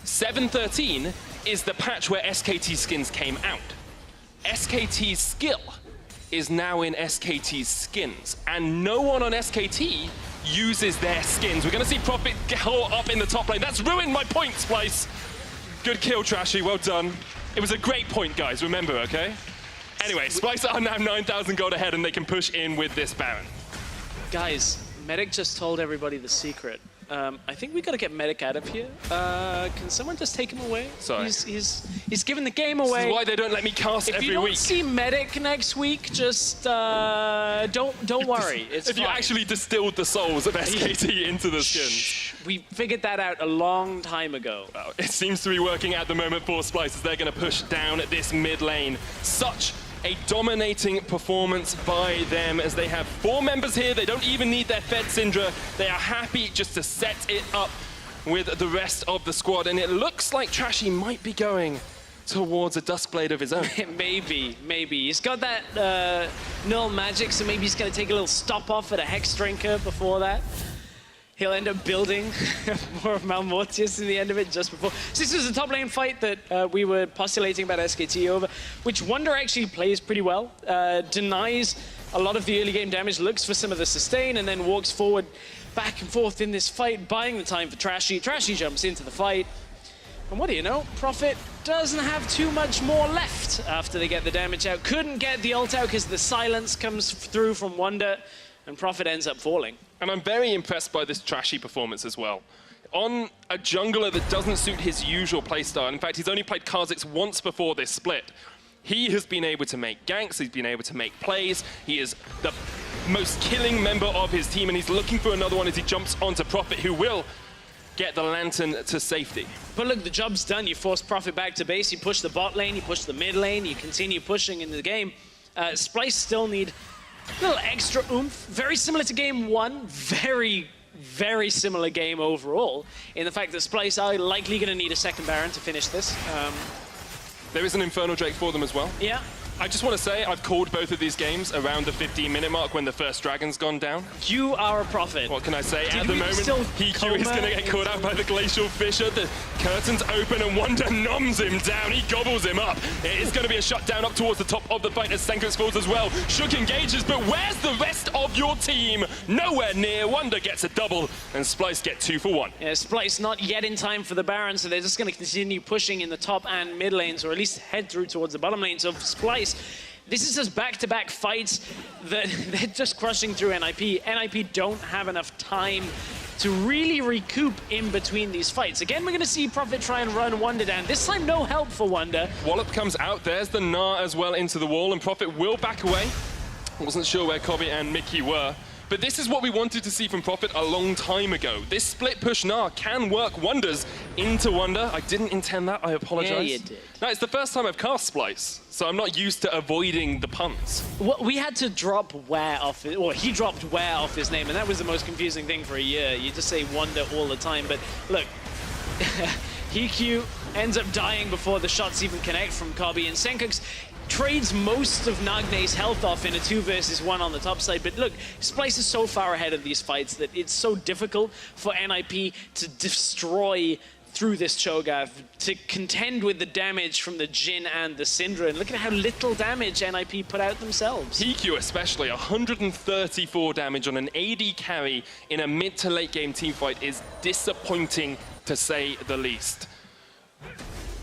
7-13 is the patch where SKT skins came out. SKT's skill is now in SKT's skins, and no one on SKT uses their skins. We're gonna see Prophet go up in the top lane. That's ruined my point, Splyce. Good kill, Trashy, well done. It was a great point, guys, remember, okay? Anyway, Splyce are now 9,000 gold ahead, and they can push in with this Baron.
Guys, Medic just told everybody the secret. I think we gotta get Medic out of here. Can someone just take him away?
Sorry.
He's giving the game away.
This is why they don't let me cast every week.
If you don't see Medic next week, just don't worry. It's
if you actually distilled the souls of SKT into the skins.
Shh. We figured that out a long time ago.
Well, it seems to be working at the moment for Splyce as they're going to push down this mid lane. Such a dominating performance by them as they have 4 members here. They don't even need their Fed Syndra. They are happy just to set it up with the rest of the squad, and it looks like Trashy might be going towards a Duskblade of his own.
Maybe. He's got that null magic, so maybe he's going to take a little stop off at a Hex Drinker before that. He'll end up building more of Malmortius in the end of it just before. So this was a top lane fight that we were postulating about SKT over, which Wonder actually plays pretty well. Denies a lot of the early game damage, looks for some of the sustain, and then walks forward back and forth in this fight, buying the time for Trashy. Trashy jumps into the fight. And what do you know? Prophet doesn't have too much more left after they get the damage out. Couldn't get the ult out because the silence comes through from Wonder, and Prophet ends up falling.
And I'm very impressed by this Trashy performance as well. On a jungler that doesn't suit his usual playstyle, in fact, he's only played Kha'Zix once before this split, he has been able to make ganks, he's been able to make plays, he is the most killing member of his team, and he's looking for another one as he jumps onto Prophet, who will get the Lantern to safety.
But look, the job's done. You force Prophet back to base, you push the bot lane, you push the mid lane, you continue pushing into the game. Splyce still need a little extra oomph. Very similar to game one. Very, very similar game overall, in the fact that Splyce are likely going to need a second Baron to finish this.
There is an Infernal Drake for them as well.
Yeah.
I just want to say I've called both of these games around the 15-minute mark when the first dragon's gone down.
You are a prophet.
What can I say? At the moment, PQ is going to get caught out by the Glacial Fissure. The curtains open and Wonder noms him down. He gobbles him up. It is going to be a shutdown up towards the top of the fight as Senkux falls as well. Shook engages, but where's the rest of your team? Nowhere near. Wonder gets a double, and Splyce get 2 for 1.
Yeah, Splyce not yet in time for the Baron, so they're just going to continue pushing in the top and mid lanes, or at least head through towards the bottom lanes of Splyce. This is just back-to-back fights that they're just crushing through NIP. NIP don't have enough time to really recoup in between these fights. Again, we're going to see Prophet try and run Wonder down. This time, no help for Wonder.
Wallop comes out. There's the Gnar as well into the wall, and Prophet will back away. Wasn't sure where Kobe and Mickey were. But this is what we wanted to see from Prophet a long time ago. This split push Gnar can work wonders into Wonder. I didn't intend that, I apologize.
Yeah, you did.
No, it's the first time I've cast Splyce, so I'm not used to avoiding the puns.
Well, we had to drop Ware off, or he dropped Ware off his name, and that was the most confusing thing for a year. You just say Wonder all the time, but look, Hiku ends up dying before the shots even connect from Kobe, and Senkux trades most of Nagne's health off in a 2 versus 1 on the top side. But look, Splyce is so far ahead of these fights that it's so difficult for NIP to destroy through this Cho'Gath, to contend with the damage from the Jhin and the Syndra. And look at how little damage NIP put out themselves.
PQ especially, 134 damage on an AD carry in a mid to late game team fight is disappointing to say the least.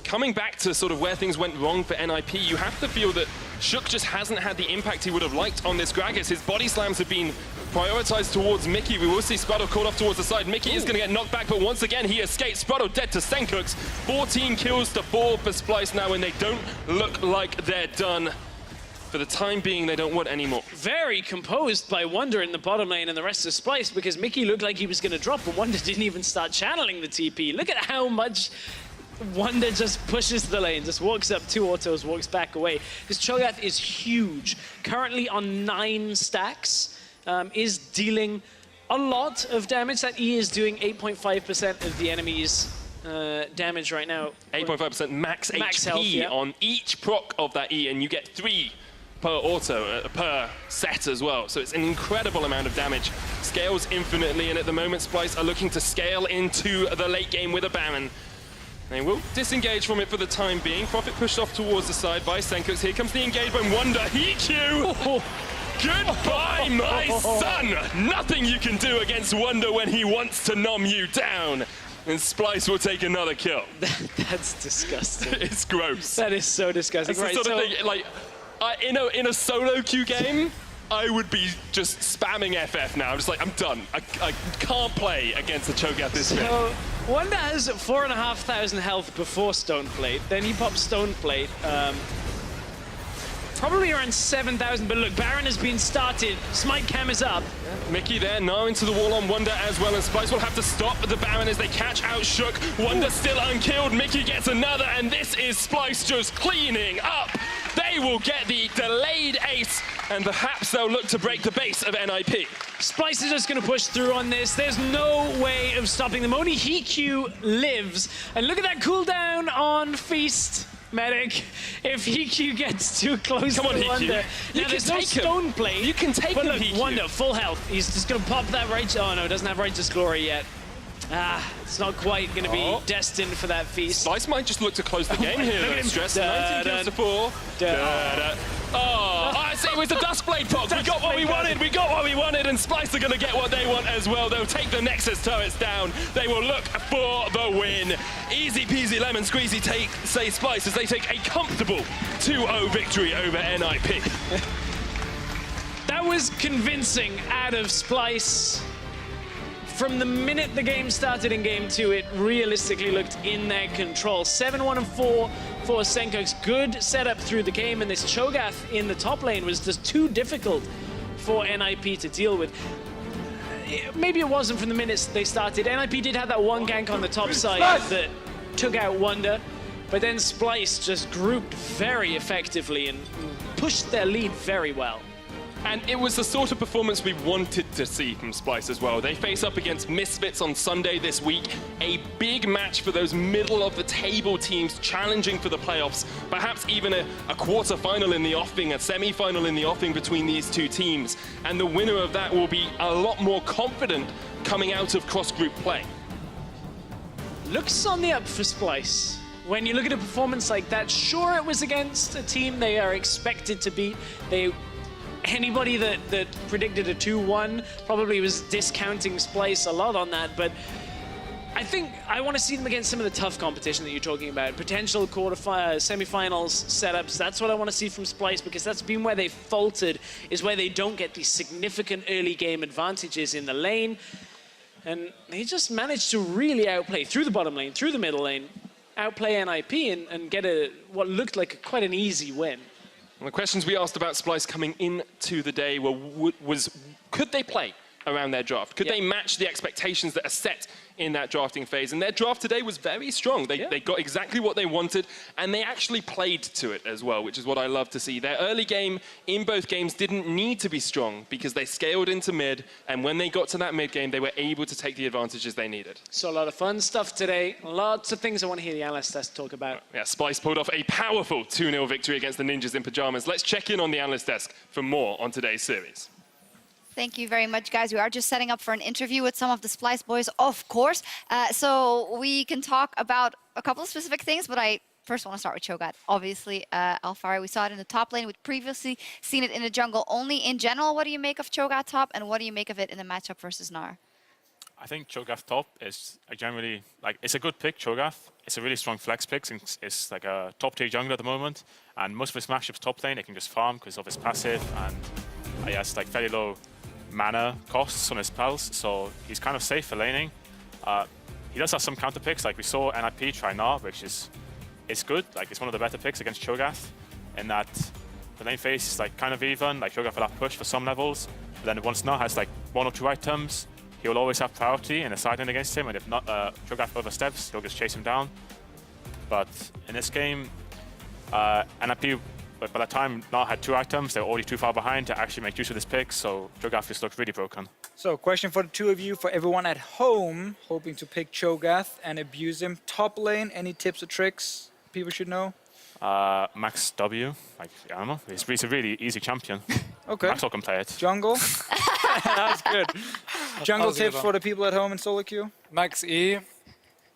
Coming back to sort of where things went wrong for NIP, you have to feel that Shook just hasn't had the impact he would have liked on this Gragas. His body slams have been prioritized towards Mickey. We will see Spraddle called off towards the side. Mickey is going to get knocked back, but once again he escapes. Spraddle dead to Senkux. 14 kills to 4 for Splyce now, and they don't look like they're done. For the time being, they don't want any more.
Very composed by Wonder in the bottom lane and the rest of Splyce, because Mickey looked like he was going to drop, but Wonder didn't even start channeling the TP. Look at how much Wonder just pushes the lane, just walks up 2 autos, walks back away. This Cho'Gath is huge. Currently on 9 stacks, is dealing a lot of damage. That E is doing 8.5% of the enemy's damage right now.
8.5% max HP
health, yeah,
on each proc of that E, and you get 3 per auto, per set as well. So it's an incredible amount of damage. Scales infinitely, and at the moment Splyce are looking to scale into the late game with a Baron. They will disengage from it for the time being. Prophet pushed off towards the side by Senkux. Here comes the engagement. Wonder, EQ!
Oh.
Goodbye, my son! Nothing you can do against Wonder when he wants to nom you down. And Splyce will take another kill.
That's disgusting.
It's gross.
That is so disgusting.
It's the sort of thing, like, in a solo queue game, I would be just spamming FF now. I'm just like, I'm done. I can't play against the Cho'Gath this bit.
So, Wonder has 4,500 health before Stoneplate. Then he pops Stoneplate. Probably around 7,000, but look, Baron has been started. Smite Cam is up.
Mickey there, now into the wall on Wonder as well, and Splyce will have to stop the Baron as they catch out Shook. Wonder still unkilled, Mickey gets another, and this is Splyce just cleaning up They will get the delayed ace, and perhaps they'll look to break the base of NIP.
Splyce is just going to push through on this. There's no way of stopping them. Only Hiku lives. And look at that cooldown on Feast. Medic, if Hiku gets too close to Wonder. Now, there's no stone plate.
You can take
but
him,
look,
Hiku.
Wonder, full health. He's just going to pop that right. Oh, no, doesn't have Righteous Glory yet. It's not quite going to be destined for that Feast.
Splyce might just look to close the game here.
Look at him.
Stress, 19 kills to 4. Oh, I see, it was the Duskblade Pox. We got what we wanted, and Splyce are going to get what they want as well. They'll take the Nexus turrets down. They will look for the win. Easy peasy lemon squeezy say Splyce as they take a comfortable 2-0 victory over NIP.
That was convincing out of Splyce. From the minute the game started in Game 2, it realistically looked in their control. 7-1 and 4 for Senkos. Good setup through the game, and this Cho'Gath in the top lane was just too difficult for NIP to deal with. Maybe it wasn't from the minutes they started. NIP did have that one gank on the top side that took out Wonder, but then Splyce just grouped very effectively and pushed their lead very well.
And it was the sort of performance we wanted to see from Splyce as well. They face up against Misfits on Sunday this week. A big match for those middle-of-the-table teams challenging for the playoffs. Perhaps even a quarter-final in the offing, a semi-final in the offing between these two teams. And the winner of that will be a lot more confident coming out of cross-group play.
Looks on the up for Splyce. When you look at a performance like that, sure, it was against a team they are expected to beat. Anybody that predicted a 2-1 probably was discounting Splyce a lot on that, but I think I want to see them against some of the tough competition that you're talking about. Potential semi-finals setups, that's what I want to see from Splyce, because that's been where they faltered, is where they don't get these significant early game advantages in the lane. And they just managed to really outplay through the bottom lane, through the middle lane, outplay NIP and get what looked like quite an easy win.
And the questions we asked about Splyce coming into the day was could they play around their draft? Could they match the expectations that are set in that drafting phase? And their draft today was very strong. They got exactly what they wanted, and they actually played to it as well, which is what I love to see. Their early game in both games didn't need to be strong because they scaled into mid, and when they got to that mid game, they were able to take the advantages they needed.
So a lot of fun stuff today. Lots of things I want to hear the analyst desk talk about.
Yeah, Splyce pulled off a powerful 2-0 victory against the Ninjas in Pyjamas. Let's check in on the analyst desk for more on today's series.
Thank you very much, guys. We are just setting up for an interview with some of the Splyce boys, of course. So we can talk about a couple of specific things, but I first want to start with Cho'Gath. Obviously, Alfari, we saw it in the top lane. We'd previously seen it in the jungle only. In general, what do you make of Cho'Gath top, and what do you make of it in the matchup versus Gnar?
I think Cho'Gath top is generally, it's a good pick, Cho'Gath. It's a really strong flex pick. It's like a top tier jungler at the moment. And most of his matchups top lane, they can just farm because of his passive. And he has fairly low mana costs on his spells, so he's kind of safe for laning. He does have some counter picks, like we saw NIP try Gnar, which is good. It's one of the better picks against Cho'Gath, in that the lane phase is kind of even. Cho'Gath will have push for some levels, but then once Gnar has 1 or 2 items, he will always have priority in the side lane against him, and if not, Cho'Gath oversteps, he'll just chase him down. But in this game, NIP, by the time Gnar had 2 items, they were already too far behind to actually make use of this pick, so Cho'Gath just looked really broken.
So, question for the two of you, for everyone at home hoping to pick Cho'Gath and abuse him. Top lane, any tips or tricks people should know?
Max W, I don't know, he's a really easy champion.
Okay.
Maxwell can play it.
Jungle? That's good. Jungle tips for the people at home in solo queue?
Max E,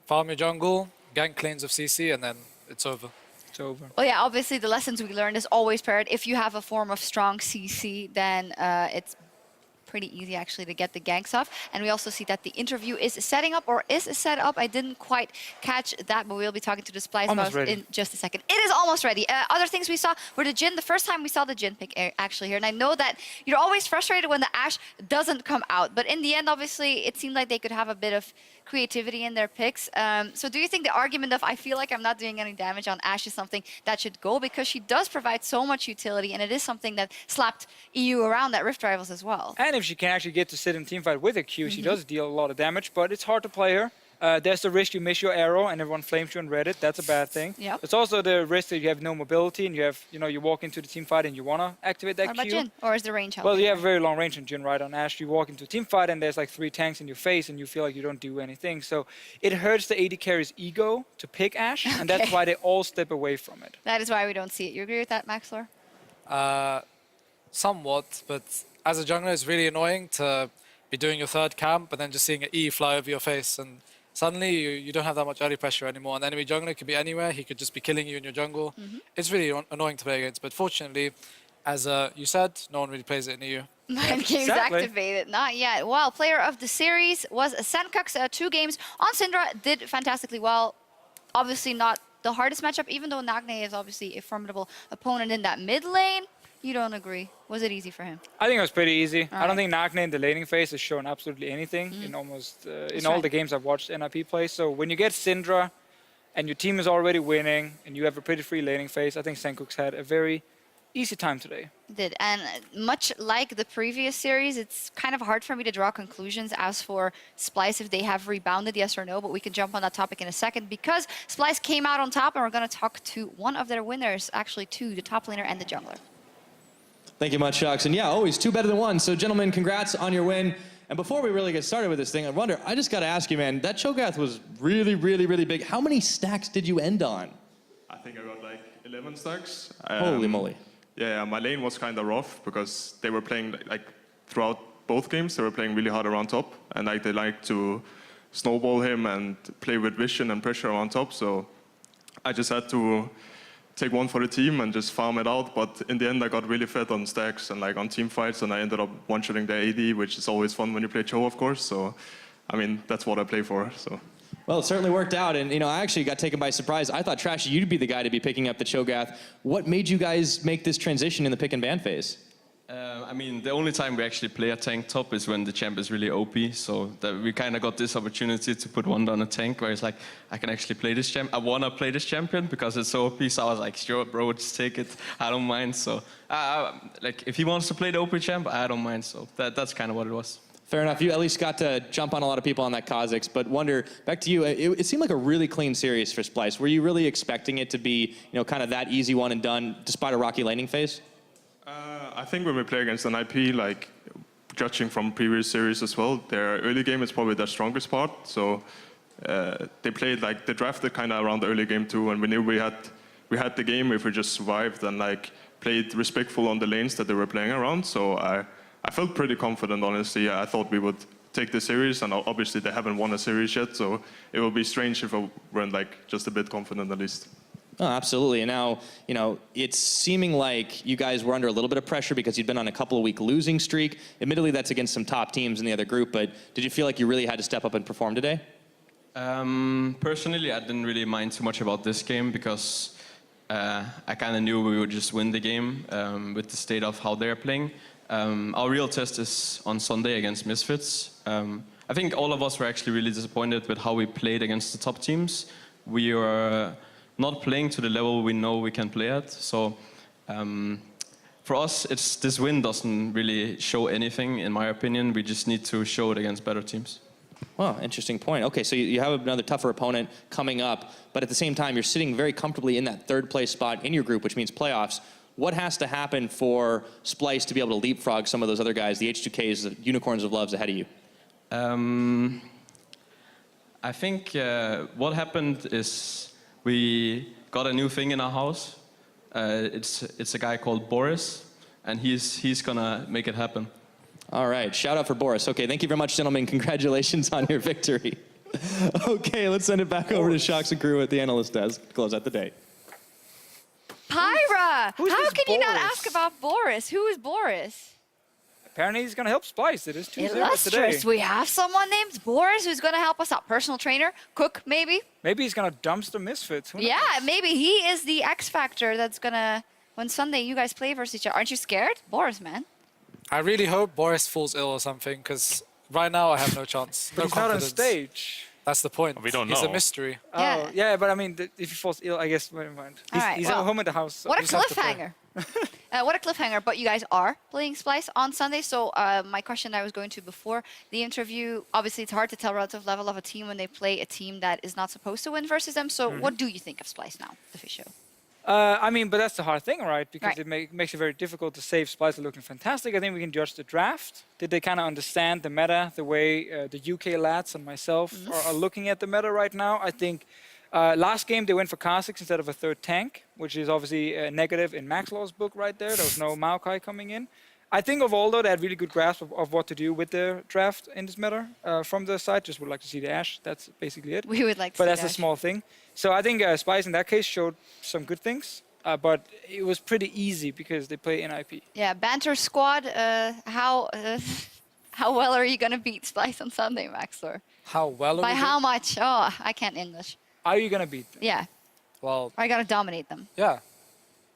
farm your jungle, gank lanes of CC, and then it's over.
Over.
Well, yeah, obviously the lessons we learned is always paired. If you have a form of strong CC, then it's pretty easy actually to get the ganks off. And we also see that the interview is setting up or is set up. I didn't quite catch that, but we'll be talking to the Splyce boss in just a second. It is almost ready. Other things we saw were the Jhin. The first time we saw the Jhin pick actually here. And I know that you're always frustrated when the Ashe doesn't come out. But in the end, obviously, it seemed like they could have a bit of creativity in their picks. So do you think the argument of I feel like I'm not doing any damage on Ashe is something that should go? Because she does provide so much utility, and it is something that slapped EU around at Rift Rivals as well.
And if she can actually get to sit in teamfight with a Q, she does deal a lot of damage, but it's hard to play her. There's the risk you miss your arrow and everyone flames you on Reddit. That's a bad thing.
Yep.
It's also the risk that you have no mobility and you have, you walk into the team fight and you want to activate that
What about
Q.
Jhin? Or is the range helping?
Well, you have very long range on Jhin, right? On Ashe, you walk into a team fight and there's like 3 tanks in your face and you feel like you don't do anything. So it hurts the AD carry's ego to pick Ashe, and that's
Okay.
why they all step away from it.
That is why we don't see it. You agree with that, Maxlor?
Somewhat, but as a jungler, it's really annoying to be doing your third camp and then just seeing an E fly over your face, and suddenly you don't have that much early pressure anymore. An enemy jungler could be anywhere; he could just be killing you in your jungle. It's really annoying to play against. But fortunately, as you said, no one really plays it in EU.
Mind games
Exactly.
activated. Not yet. Well, player of the series was Senkux. 2 games on Syndra. Did fantastically well. Obviously not the hardest matchup, even though Nagne is obviously a formidable opponent in that mid lane. You don't agree. Was it easy for him?
I think it was pretty easy. I don't
right.
think Nagne in the laning phase has shown absolutely anything in almost in all
right.
the games I've watched NIP play. So when you get Syndra and your team is already winning and you have a pretty free laning phase, I think Senkux had a very easy time today.
Did. And much like the previous series, it's kind of hard for me to draw conclusions as for Splyce if they have rebounded, yes or no, but we can jump on that topic in a second because Splyce came out on top and we're going to talk to one of their winners, actually 2, the top laner and the jungler.
Thank you much, Shux. And yeah, always 2 better than 1. So gentlemen, congrats on your win. And before we really get started with this thing, I just got to ask you, man, that Cho'Gath was really, really, really big. How many stacks did you end on?
I think I got like 11 stacks.
Holy moly.
Yeah, my lane was kind of rough because they were playing like throughout both games. They were playing really hard around top, and like they like to snowball him and play with vision and pressure around top. So I just had to take one for the team and just farm it out. But in the end, I got really fed on stacks and like on team fights, and I ended up one-shotting the AD, which is always fun when you play Cho, of course. So I mean, that's what I play for. So.
Well, it certainly worked out, and I actually got taken by surprise. I thought, Trashy, you'd be the guy to be picking up the Cho'Gath. What made you guys make this transition in the pick and ban phase?
I mean, the only time we actually play a tank top is when the champ is really OP, so that we kind of got this opportunity to put one down a tank where it's like, I can actually play this champ. I want to play this champion because it's so OP, so I was like, sure, bro, just take it. I don't mind. So, like, if he wants to play the OP champ, I don't mind. So that's kind of what it was.
Fair enough. You at least got to jump on a lot of people on that Kha'Zix, but Wonder, back to you. It seemed like a really clean series for Splyce. Were you really expecting it to be, kind of that easy one and done, despite a rocky laning phase?
I think when we play against an IP, like judging from previous series as well, their early game is probably their strongest part. So they played like they drafted kind of around the early game too, and we knew we had the game if we just survived and like played respectful on the lanes that they were playing around. So I felt pretty confident, honestly. I thought we would take the series, and obviously they haven't won a series yet, so it would be strange if I weren't like just a bit confident at least.
Oh, absolutely. And now, it's seeming like you guys were under a little bit of pressure because you'd been on a couple of week losing streak. Admittedly, that's against some top teams in the other group, but did you feel like you really had to step up and perform today?
Personally, I didn't really mind too much about this game because I kind of knew we would just win the game with the state of how they're playing. Our real test is on Sunday against Misfits. I think all of us were actually really disappointed with how we played against the top teams. We were not playing to the level we know we can play at. So for us, this win doesn't really show anything, in my opinion. We just need to show it against better teams.
Well, interesting point. Okay, so you have another tougher opponent coming up, but at the same time, you're sitting very comfortably in that 3rd place spot in your group, which means playoffs. What has to happen for Splyce to be able to leapfrog some of those other guys, the H2Ks, the Unicorns of Loves ahead of you?
I think what happened is we got a new thing in our house. It's a guy called Boris, and he's gonna make it happen.
All right, shout out for Boris. Okay, thank you very much, gentlemen. Congratulations on your victory. Okay, let's send it back over to Shocks and Crew at the analyst desk to close out the day.
Pyra!
Who's
How
this
can you not
Boris?
ask about Boris? Who is Boris?
Apparently he's going to help Splyce. It is 2-0 today.
Illustrious. We have someone named Boris who's going to help us out. Personal trainer, cook, maybe?
Maybe he's going to dumpster Misfits. Who
Yeah,
knows?
maybe he is the X factor that's going to, when Sunday you guys play versus each other. Aren't you scared? Boris, man.
I really hope Boris falls ill or something, because right now I have no chance.
But
No
he's not on
confidence.
stage.
That's the point.
We don't
He's
know.
a mystery.
Yeah.
Oh, yeah, but I mean, if he falls ill, I guess, never mind.
All right,
He's
well,
at home at the house. So
What a
you just have to play.
cliffhanger. What a cliffhanger. But you guys are playing Splyce on Sunday. So my question I was going to before the interview, obviously it's hard to tell relative level of a team when they play a team that is not supposed to win versus them. So what do you think of Splyce now, the fish show?
I mean, but that's the hard thing, right? Because
Right.
it makes it very difficult to say if Splyce are looking fantastic. I think we can judge the draft. Did they kind of understand the meta the way the UK lads and myself are looking at the meta right now? I think last game they went for Kha'Zix instead of a third tank, which is obviously a negative in Maxlaw's book right there. There was no Maokai coming in. I think overall, though, they had really good grasp of what to do with the draft in this meta from the side. Just would like to see the Ashe. That's basically it.
We would like to
But
see
that's a
that.
small thing. So I think Splyce in that case showed some good things, but it was pretty easy because they play NIP.
Yeah, Banter Squad, how well are you going to beat Splyce on Sunday, Maxlor?
How well are
By
we
how
doing?
much? Oh, I can't English.
Are you gonna beat them?
Yeah,
Well,
I got to dominate them.
yeah.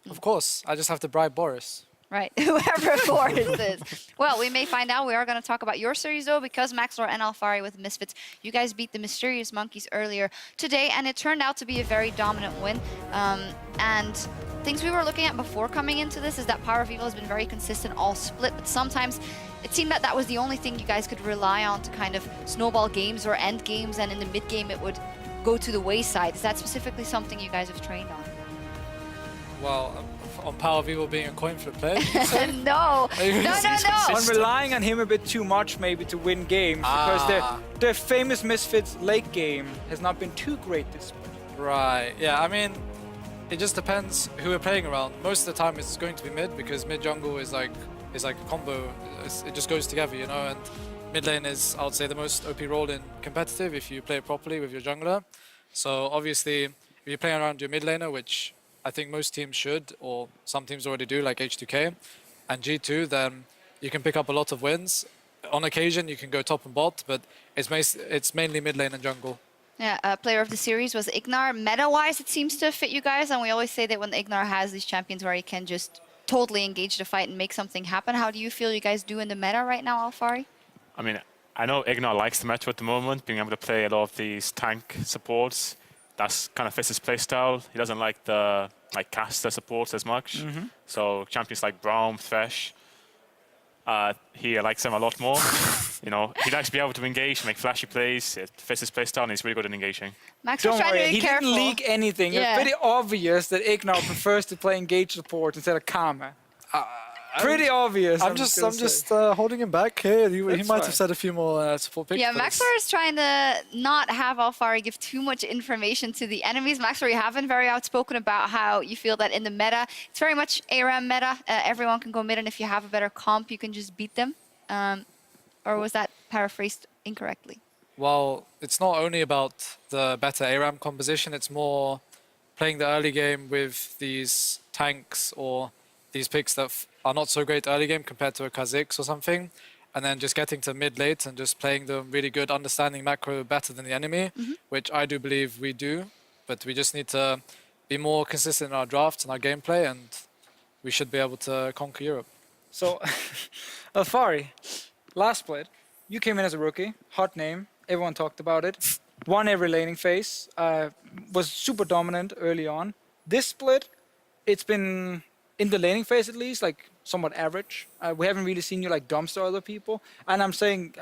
Of course. I just have to bribe Boris.
Right, whoever Boris is. Well, we may find out. We are going to talk about your series, though, because Maxlor and Alfari with Misfits, you guys beat the Mysterious Monkeys earlier today, and it turned out to be a very dominant win. And things we were looking at before coming into this is that Power of Evil has been very consistent all split, but sometimes it seemed that that was the only thing you guys could rely on to kind of snowball games or end games, and in the mid game it would go to the wayside. Is that specifically something you guys have trained on?
Well, on Power of Evil being a coin flip player.
No, no.
I'm relying on him a bit too much, maybe, to win games because their famous Misfits late game has not been too great this split.
Right. Yeah. I mean, it just depends who we're playing around. Most of the time, it's going to be mid because mid jungle is like a combo. It just goes together, you know. And mid lane is, I would say, the most OP role in competitive if you play it properly with your jungler. So obviously, if you're playing around your mid laner, which I think most teams should, or some teams already do, like H2K and G2, then you can pick up a lot of wins. On occasion, you can go top and bot, but it's mainly mid lane and jungle.
Yeah, player of the series was Ignar. Meta-wise, it seems to fit you guys, and we always say that when Ignar has these champions where he can just totally engage the fight and make something happen. How do you feel you guys do in the meta right now, Alfari?
I mean, I know Ignar likes the meta at the moment, being able to play a lot of these tank supports. That's kind of fits his playstyle. He doesn't like the caster supports as much. So champions like Braum, Thresh, he likes them a lot more. You know, he likes to be able to engage, make flashy plays. It fits his playstyle, and he's really good at engaging.
Max was
Don't
trying
worry,
to be
he
careful.
didn't leak anything.
Yeah.
It's pretty obvious that Ignar prefers to play engage support instead of Karma. Pretty obvious.
I'm just holding him back here. He
That's
might
fine.
have said a few more support picks.
Yeah,
but
Maxlor is trying to not have Alfari give too much information to the enemies. Maxlor, you have been very outspoken about how you feel that in the meta, it's very much ARAM meta. Everyone can go mid, and if you have a better comp, you can just beat them. Or was that paraphrased incorrectly?
Well, it's not only about the better ARAM composition, it's more playing the early game with these tanks or these picks that are not so great early game compared to a Kha'Zix or something, and then just getting to mid-late and just playing them really good, understanding macro better than the enemy, which I do believe we do, but we just need to be more consistent in our drafts and our gameplay, and we should be able to conquer Europe.
So, Alfari, last split, you came in as a rookie, hot name, everyone talked about it, won every laning phase, was super dominant early on. This split, it's been, in the laning phase at least, like somewhat average. We haven't really seen you like dumpster other people. And I'm saying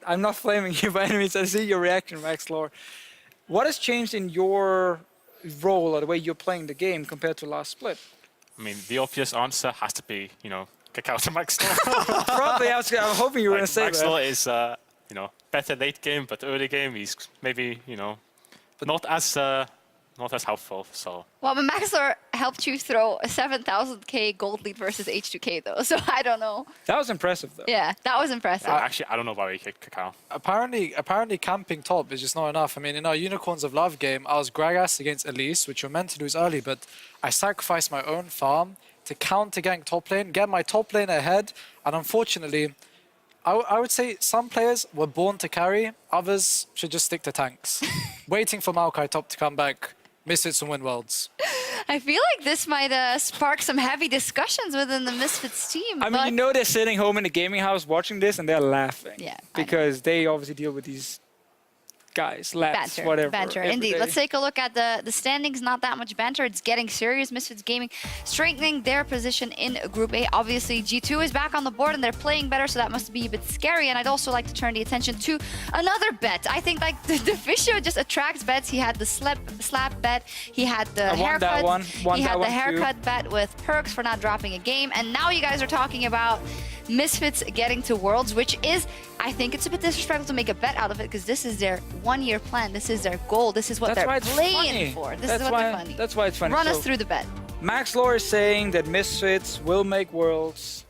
I'm not flaming you by any means, I see your reaction, Maxlor. What has changed in your role or the way you're playing the game compared to last split?
I mean, the obvious answer has to be, you know, kick out to Maxlor.
Probably, I'm hoping you were going to say that.
Maxlor is, you know, better late game, but early game he's maybe, you know, not as helpful. So.
Well, but Maxlor helped you throw a 7,000k gold lead versus H2K, though, so I don't know.
That was impressive, though.
Yeah, that was impressive.
Actually, I don't know why he kicked Kakao.
Apparently camping top is just not enough. I mean, in our Unicorns of Love game, I was Gragas against Elise, which you're meant to lose early, but I sacrificed my own farm to counter gank top lane, get my top lane ahead, and unfortunately, I would say some players were born to carry, others should just stick to tanks. Waiting for Maokai top to come back, Misfits and win worlds.
I feel like this might spark some heavy discussions within the Misfits team.
I mean, you know they're sitting home in the gaming house watching this and they're laughing.
Yeah, I know.
Because they obviously deal with these guys, lads,
Banter,
whatever.
banter,
every
indeed.
day.
Let's take a look at the standings. Not that much banter. It's getting serious. Misfits Gaming strengthening their position in Group A. Obviously, G2 is back on the board and they're playing better, so that must be a bit scary. And I'd also like to turn the attention to another bet. I think like the Fisho just attracts bets. He had the slap bet. He had the haircut. He had the haircut bet with perks for not dropping a game. And now you guys are talking about Misfits getting to Worlds, which is, I think it's a bit disrespectful to make a bet out of it because this is their one-year plan. This is their goal. This is what
That's why
they're
it's
playing
funny.
for. This
That's
is what
why,
they're funny.
That's why it's funny.
Run us
So,
through the bet.
Max Lore is saying that Misfits will make Worlds.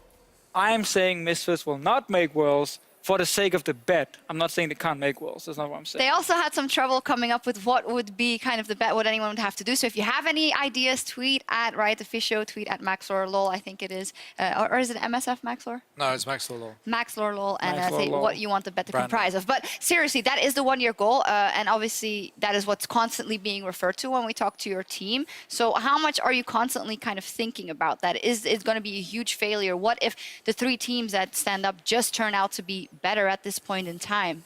I'm saying Misfits will not make Worlds for the sake of the bet. I'm not saying they can't make Worlds. That's not what I'm saying.
They also had some trouble coming up with what would be kind of the bet, what anyone would have to do. So if you have any ideas, tweet at RiotOfficial, tweet at MaxLore, I think it is. Or is it MSF MaxLore?
No, it's Max Lolo.
MaxLore, and
Max
say
Lore.
what you want the bet to
Brand.
comprise of. But seriously, that is the one-year goal. And obviously, that is what's constantly being referred to when we talk to your team. So how much are you constantly kind of thinking about that? Is it going to be a huge failure? What if the 3 teams that stand up just turn out to be better at this point in time?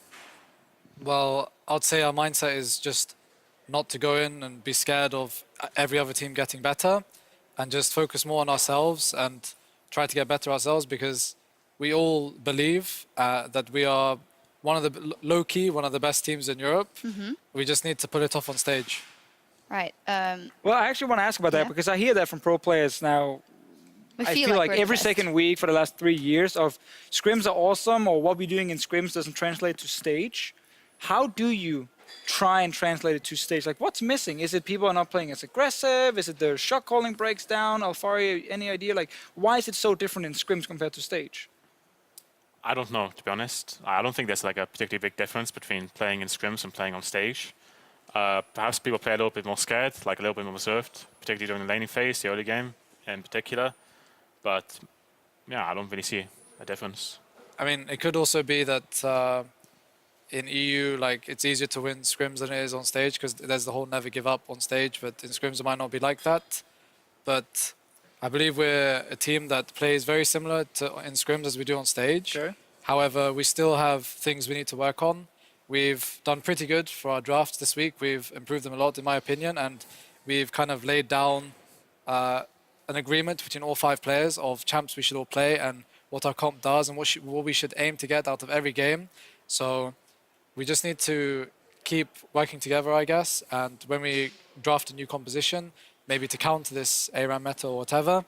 Well, I'd say our mindset is just not to go in and be scared of every other team getting better and just focus more on ourselves and try to get better ourselves because we all believe that we are one of the low-key, one of the best teams in Europe. We just need to pull it off on stage.
Right.
Well, I actually want to ask about
Yeah.
that because I hear that from pro players now.
We
I feel like
we're the
every
best.
second week for the last 3 years of scrims are awesome or what we're doing in scrims doesn't translate to stage. How do you try and translate it to stage? Like what's missing? Is it people are not playing as aggressive? Is it the shot calling breaks down? Alfari, any idea? Like why is it so different in scrims compared to stage?
I don't know, to be honest. I don't think there's like a particularly big difference between playing in scrims and playing on stage. Perhaps people play a little bit more scared, like a little bit more reserved, particularly during the laning phase, the early game in particular. But yeah, I don't really see a difference.
I mean, it could also be that in EU, like it's easier to win scrims than it is on stage because there's the whole never give up on stage. But in scrims, it might not be like that. But I believe we're a team that plays very similar to in scrims as we do on stage.
Sure.
However, we still have things we need to work on. We've done pretty good for our drafts this week. We've improved them a lot, in my opinion, and we've kind of laid down an agreement between all 5 players of champs we should all play and what our comp does and what we should aim to get out of every game. So we just need to keep working together, I guess. And when we draft a new composition, maybe to counter this ARAM meta or whatever,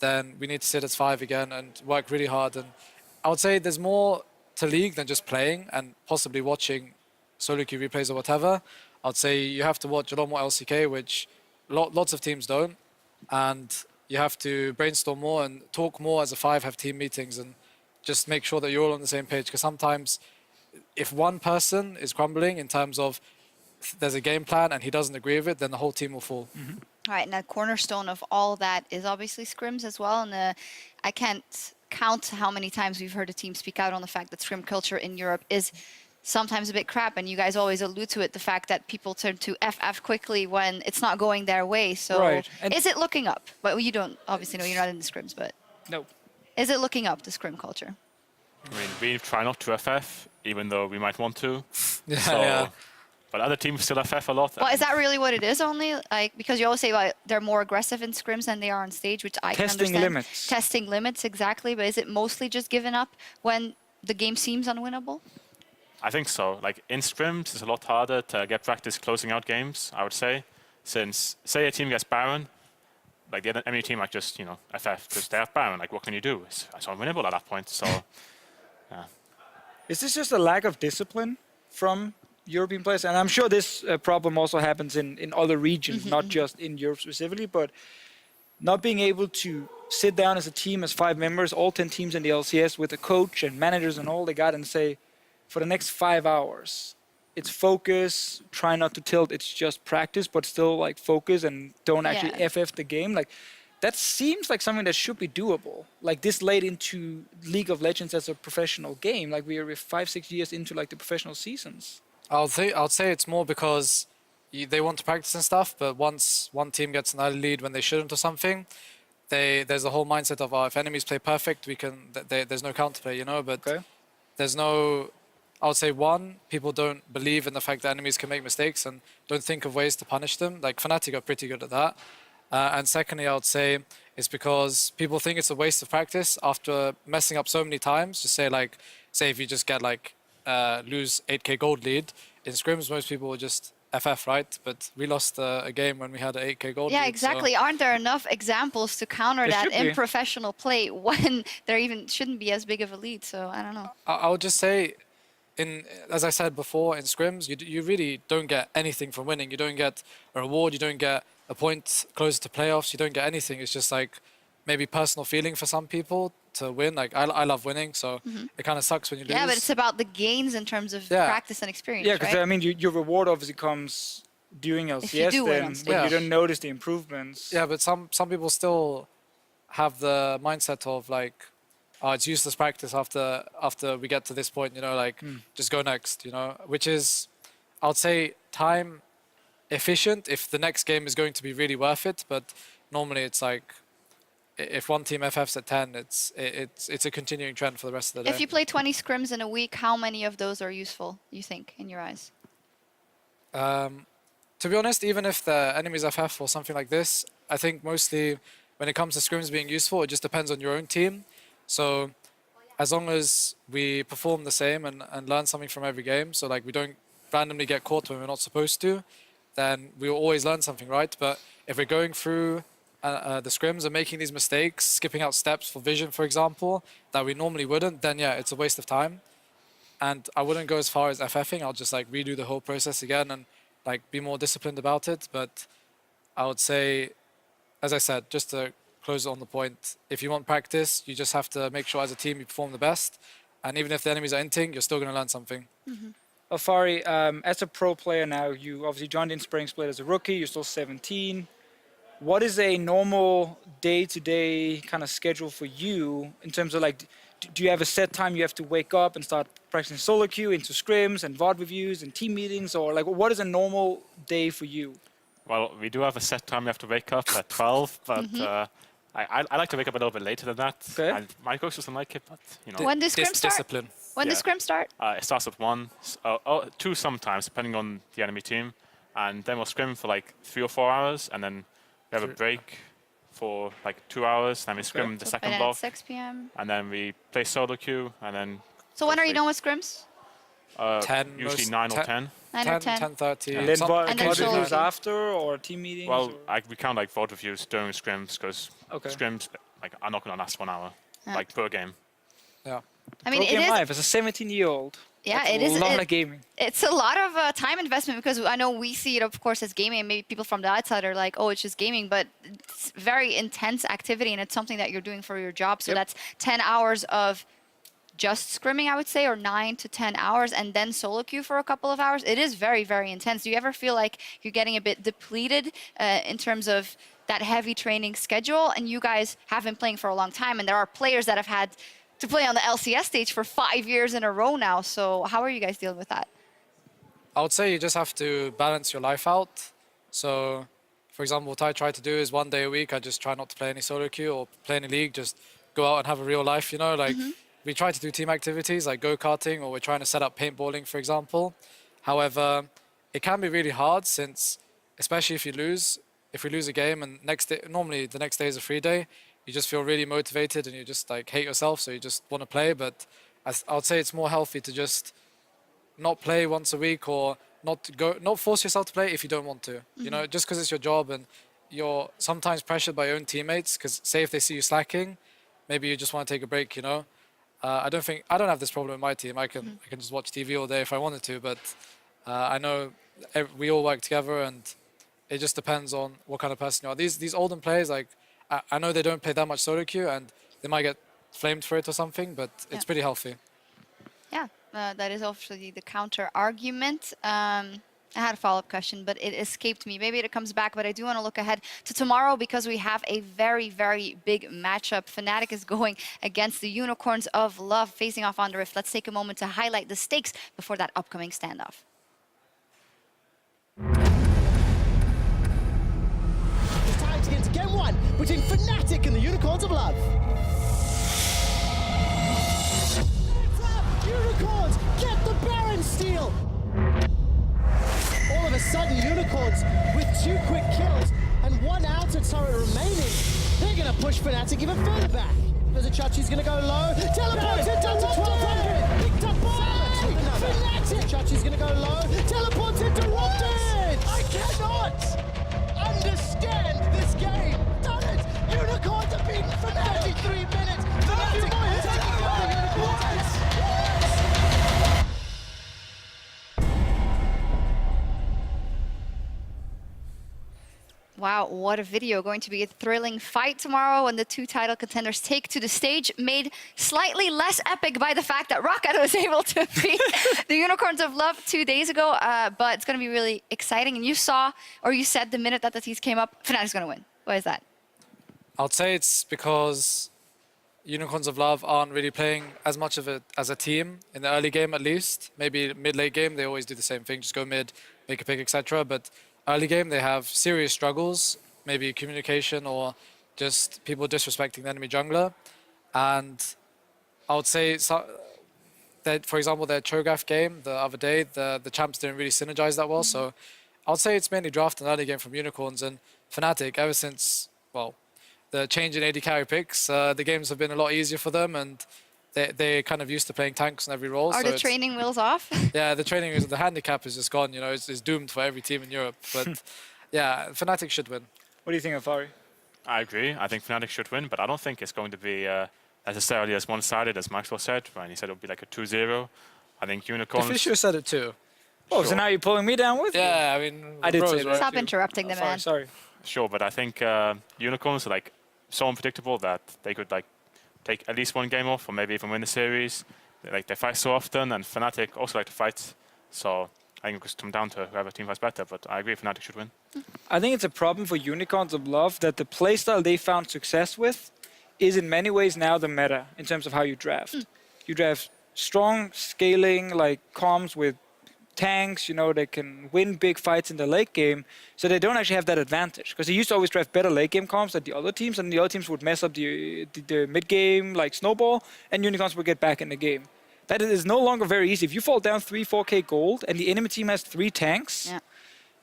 then we need to sit as 5 again and work really hard. And I would say there's more to League than just playing and possibly watching solo queue replays or whatever. I'd say you have to watch a lot more LCK, which lots of teams don't. And you have to brainstorm more and talk more as a 5, have team meetings and just make sure that you're all on the same page. Because sometimes if one person is crumbling in terms of there's a game plan and he doesn't agree with it, then the whole team will fall.
All right, and a cornerstone of all that is obviously scrims as well. And I can't count how many times we've heard a team speak out on the fact that scrim culture in Europe is sometimes a bit crap, and you guys always allude to it, the fact that people turn to FF quickly when it's not going their way. So
Right. And
is it looking up? But you don't obviously know, you're not in the scrims, but
no.
is it looking up, the scrim culture?
I mean, we try not to FF, even though we might want to.
Yeah,
So,
yeah.
But other teams still FF a lot.
Well, is
and
that really what it is only? Like, because you always say well, they're more aggressive in scrims than they are on stage, which I can
Testing
understand.
limits.
Testing limits, exactly. But is it mostly just giving up when the game seems unwinnable?
I think so. Like in scrims, it's a lot harder to get practice closing out games, I would say. Since, say a team gets Baron, like the enemy team might just, FF, because they have Baron. Like, what can you do? It's unwinnable at that point. So,
Is this just a lack of discipline from European players? And I'm sure this problem also happens in other regions, not just in Europe specifically, but not being able to sit down as a team, as 5 members, all 10 teams in the LCS with a coach and managers and all they got and say, for the next 5 hours, it's focus, try not to tilt, it's just practice, but still like focus and don't actually
Yeah.
FF the game. Like that seems like something that should be doable. Like this late into League of Legends as a professional game, like we are 5-6 years into like the professional seasons.
I'll say it's more because they want to practice and stuff, but once one team gets an early lead when they shouldn't or something, there's a whole mindset of if enemies play perfect, there's no counterplay, But
Okay.
there's no. I would say one, people don't believe in the fact that enemies can make mistakes and don't think of ways to punish them. Like Fnatic are pretty good at that. And secondly, I would say it's because people think it's a waste of practice after messing up so many times. Just say if you just get lose 8k gold lead in scrims, most people will just FF, right? But we lost a game when we had an 8k gold lead.
Yeah, exactly.
So.
Aren't there enough examples to counter
There
that
should
in
be.
professional play when there even shouldn't be as big of a lead? So I don't know.
I would just say, as I said before, in scrims, you really don't get anything from winning. You don't get a reward. You don't get a point closer to playoffs. You don't get anything. It's just maybe personal feeling for some people to win. I love winning, so it kind of sucks when you lose.
Yeah, but it's about the gains in terms of
Yeah.
practice and experience,
Yeah, because
right?
I mean, your reward obviously comes during LCS
do win
then,
on
when
stage.
you don't notice the improvements.
Yeah, but some people still have the mindset of oh, it's useless practice after we get to this point, just go next, which is, I would say, time efficient if the next game is going to be really worth it. But normally it's if one team FFs at 10, it's a continuing trend for the rest of the day.
If you play 20 scrims in a week, how many of those are useful, you think, in your eyes?
To be honest, even if the enemy's FF or something like this, I think mostly when it comes to scrims being useful, it just depends on your own team. So as long as we perform the same and learn something from every game, so we don't randomly get caught when we're not supposed to, then we will always learn something, right? But if we're going through the scrims and making these mistakes, skipping out steps for vision, for example, that we normally wouldn't, then yeah, it's a waste of time. And I wouldn't go as far as FFing. I'll just redo the whole process again and be more disciplined about it. But I would say, as I said, just to close on the point, if you want practice, you just have to make sure as a team you perform the best. And even if the enemies are inting, you're still going to learn something.
Afari, as a pro player now, you obviously joined in Spring Split as a rookie. You're still 17. What is a normal day-to-day kind of schedule for you in terms of do you have a set time you have to wake up and start practicing solo queue into scrims and VOD reviews and team meetings, or what is a normal day for you?
Well, we do have a set time we have to wake up at 12, but I like to wake up a little bit later than that.
Okay.
And my coach doesn't like it, but
When does scrim start?
Discipline.
When does
Yeah.
scrim start?
It starts at 1, 2 sometimes, depending on the enemy team. And then we'll scrim for 3 or 4 hours, and then we have a break for 2 hours, then we scrim the
So
second
then
block,
at 6 p.m.
and then we play solo queue, and then
So when are you done with scrims?
10,
usually
most-
9 or 10.
9 or 10?
10:30.
And then VOD
And then
VOD
solo
reviews
queue.
after, or team meetings?
Well,
or?
we count VOD reviews during scrims, because
Okay.
scrims are not going to last 1 hour, per game.
Yeah.
I mean,
Pro
it
game
is.
life as a 17-year-old.
Yeah,
That's
it is.
a lot
it-
of gaming.
It's a lot of time investment because I know we see it, of course, as gaming, and maybe people from the outside are like, oh, it's just gaming, but it's very intense activity, and it's something that you're doing for your job. So
Yep.
that's 10 hours of just scrimming, I would say, or 9 to 10 hours, and then solo queue for a couple of hours. It is very, very intense. Do you ever feel like you're getting a bit depleted in terms of that heavy training schedule? And you guys have been playing for a long time, and there are players that have had to play on the LCS stage for 5 years in a row now. So how are you guys dealing with that?
I would say you just have to balance your life out. So, for example, what I try to do is 1 day a week, I just try not to play any solo queue or play any league, just go out and have a real life, We try to do team activities like go-karting, or we're trying to set up paintballing, for example. However, it can be really hard since, especially if we lose a game and normally the next day is a free day, you just feel really motivated and you just hate yourself, so you just want to play. But I would say it's more healthy to just not play once a week, or not force yourself to play if you don't want to. Just because it's your job and you're sometimes pressured by your own teammates. Because say if they see you slacking, maybe you just want to take a break. I don't have this problem in my team. I can just watch TV all day if I wanted to. But I know we all work together, and it just depends on what kind of person you are. These older players, I know they don't play that much solo queue, and they might get flamed for it or something, but it's pretty healthy.
Yeah, that is obviously the counter argument. I had a follow-up question, but it escaped me. Maybe it comes back, but I do want to look ahead to tomorrow because we have a very, very big matchup. Fnatic is going against the Unicorns of Love, facing off on the Rift. Let's take a moment to highlight the stakes before that upcoming standoff.
It's time to get into game 1 between Fnatic and the Unicorns of Love. It's up! Unicorns get the barrier! steal. All of a sudden, Unicorns with 2 quick kills and 1 outer turret remaining. They're going to push Fnatic even further back. There's a Chachi's going to go low. Teleported down to 1200. Picked up by Fnatic. Chachi's going to go low. Teleported to Rocked. I cannot understand this game. Done it. Unicorns have beaten Fnatic. 33 minutes. Fnatic taking over Unicorns.
Wow, what a video. Going to be a thrilling fight tomorrow when the 2 title contenders take to the stage, made slightly less epic by the fact that Rocket was able to beat the Unicorns of Love 2 days ago. But it's going to be really exciting. And you saw, or you said the minute that the T's came up, Fnatic's going to win. Why is that?
I'd say it's because Unicorns of Love aren't really playing as much of it as a team in the early game, at least. Maybe mid-late game, they always do the same thing, just go mid, make a pick, etc. But early game, they have serious struggles, maybe communication or just people disrespecting the enemy jungler. And I would say that, for example, their Cho'Gath game the other day, the champs didn't really synergize that well. So I would say it's mainly draft and early game from Unicorns. And Fnatic, ever since, well, the change in AD carry picks, the games have been a lot easier for them, and they're kind of used to playing tanks in every role.
Are
so
the training wheels off?
Yeah, the training is, the handicap is just gone. You know, it's doomed for every team in Europe. But yeah, Fnatic should win.
What do you think, Afari?
I agree. I think Fnatic should win, but I don't think it's going to be necessarily as one-sided as Maxwell said. When he said it would be like a 2-0. I think Unicorns.
Fisher said it too.
Oh, so now you're pulling me down with you?
Yeah, I mean,
I did say that.
Stop interrupting the man.
Sorry.
Sure, but I think Unicorns are like so unpredictable that they could like take at least 1 game off, or maybe even win the series. They fight so often, and Fnatic also like to fight. So I think it comes down to whoever team fights better. But I agree, Fnatic should win.
I think it's a problem for Unicorns of Love that the playstyle they found success with is in many ways now the meta in terms of how you draft. You draft strong scaling like comms with tanks, you know, they can win big fights in the late game, so they don't actually have that advantage. Because they used to always draft better late game comps than the other teams, and the other teams would mess up the mid game like snowball, and Unicorns would get back in the game. That is no longer very easy. If you fall down 3-4k gold and the enemy team has 3 tanks,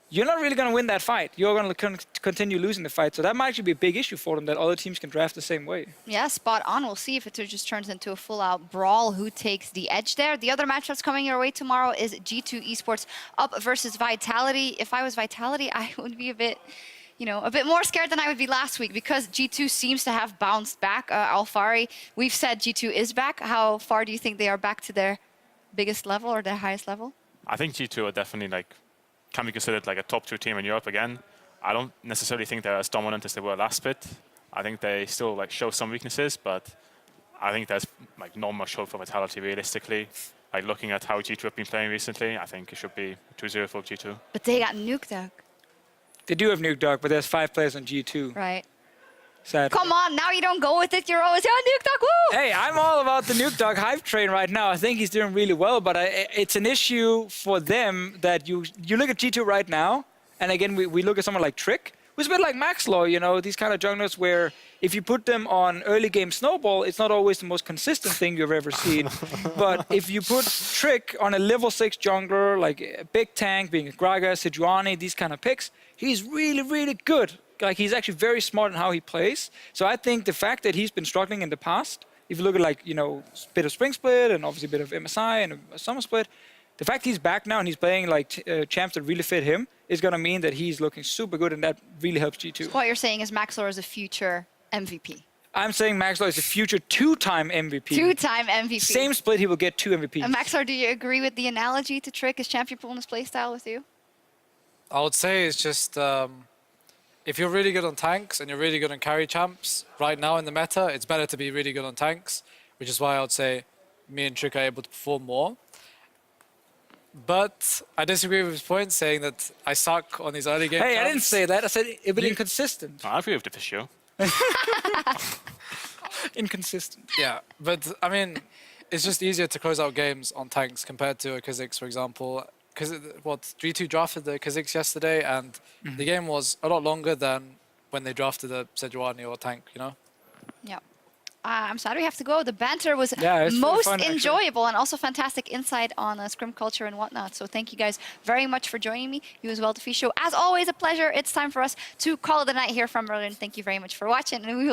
you're not really going to win that fight. You're going to continue losing the fight. So that might actually be a big issue for them, that other teams can draft the same way.
Yeah, spot on. We'll see if it just turns into a full-out brawl. Who takes the edge there? The other match that's coming your way tomorrow is G2 Esports up versus Vitality. If I was Vitality, I would be a bit, you know, a bit more scared than I would be last week, because G2 seems to have bounced back. Alfari, we've said G2 is back. How far do you think they are back to their biggest level or their highest level?
I think G2 are definitely like can be considered like a top 2 team in Europe again. I don't necessarily think they're as dominant as they were last split. I think they still like show some weaknesses, but I think there's like not much hope for Vitality realistically. Like looking at how G2 have been playing recently, I think it should be 2-0 for G2.
But they got nuked out.
They do have Nuke Dog, but there's 5 players on G2.
Right.
Sadly.
Come on, now you don't go with it. You're always, Nuke Dog, woo!
Hey, I'm all about the Nuke Dog hype train right now. I think he's doing really well, but it's an issue for them that you look at G2 right now, and again, we look at someone like Trick, who's a bit like Maxlaw, you know, these kind of junglers where if you put them on early game Snowball, it's not always the most consistent thing you've ever seen. But if you put Trick on a level 6 jungler, like a big tank, being Graga, Sejuani, these kind of picks, he's really, really good. Like, he's actually very smart in how he plays. So I think the fact that he's been struggling in the past, if you look at like, you know, a bit of Spring Split and obviously a bit of MSI and a Summer Split, the fact he's back now and he's playing like champs that really fit him is going to mean that he's looking super good, and that really helps G2.
So what you're saying is Maxlor is a future MVP.
I'm saying Maxlor is a future 2-time MVP.
2-time MVP.
Same split, he will get 2 MVPs.
Maxlor, do you agree with the analogy to Trick as champion pool in his playstyle with you?
I would say it's just if you're really good on tanks and you're really good on carry champs, right now in the meta, it's better to be really good on tanks, which is why I would say me and Trick are able to perform more. But I disagree with his point, saying that I suck on these early game
Hey,
champs.
I didn't say that. I said a bit inconsistent.
I agree with the Fisher.
Inconsistent.
Yeah, but I mean, it's just easier to close out games on tanks compared to a Kha'Zix, for example. Because G2 drafted the Kha'Zix yesterday, and the game was a lot longer than when they drafted the Sejuani or tank, you know?
Yeah. I'm sad we have to go. The banter was
Yeah, it's really
most
fun, actually.
enjoyable and also fantastic insight on scrim culture and whatnot. So thank you guys very much for joining me. You as well, Defee Show. As always, a pleasure. It's time for us to call it a night here from Berlin. Thank you very much for watching, and we will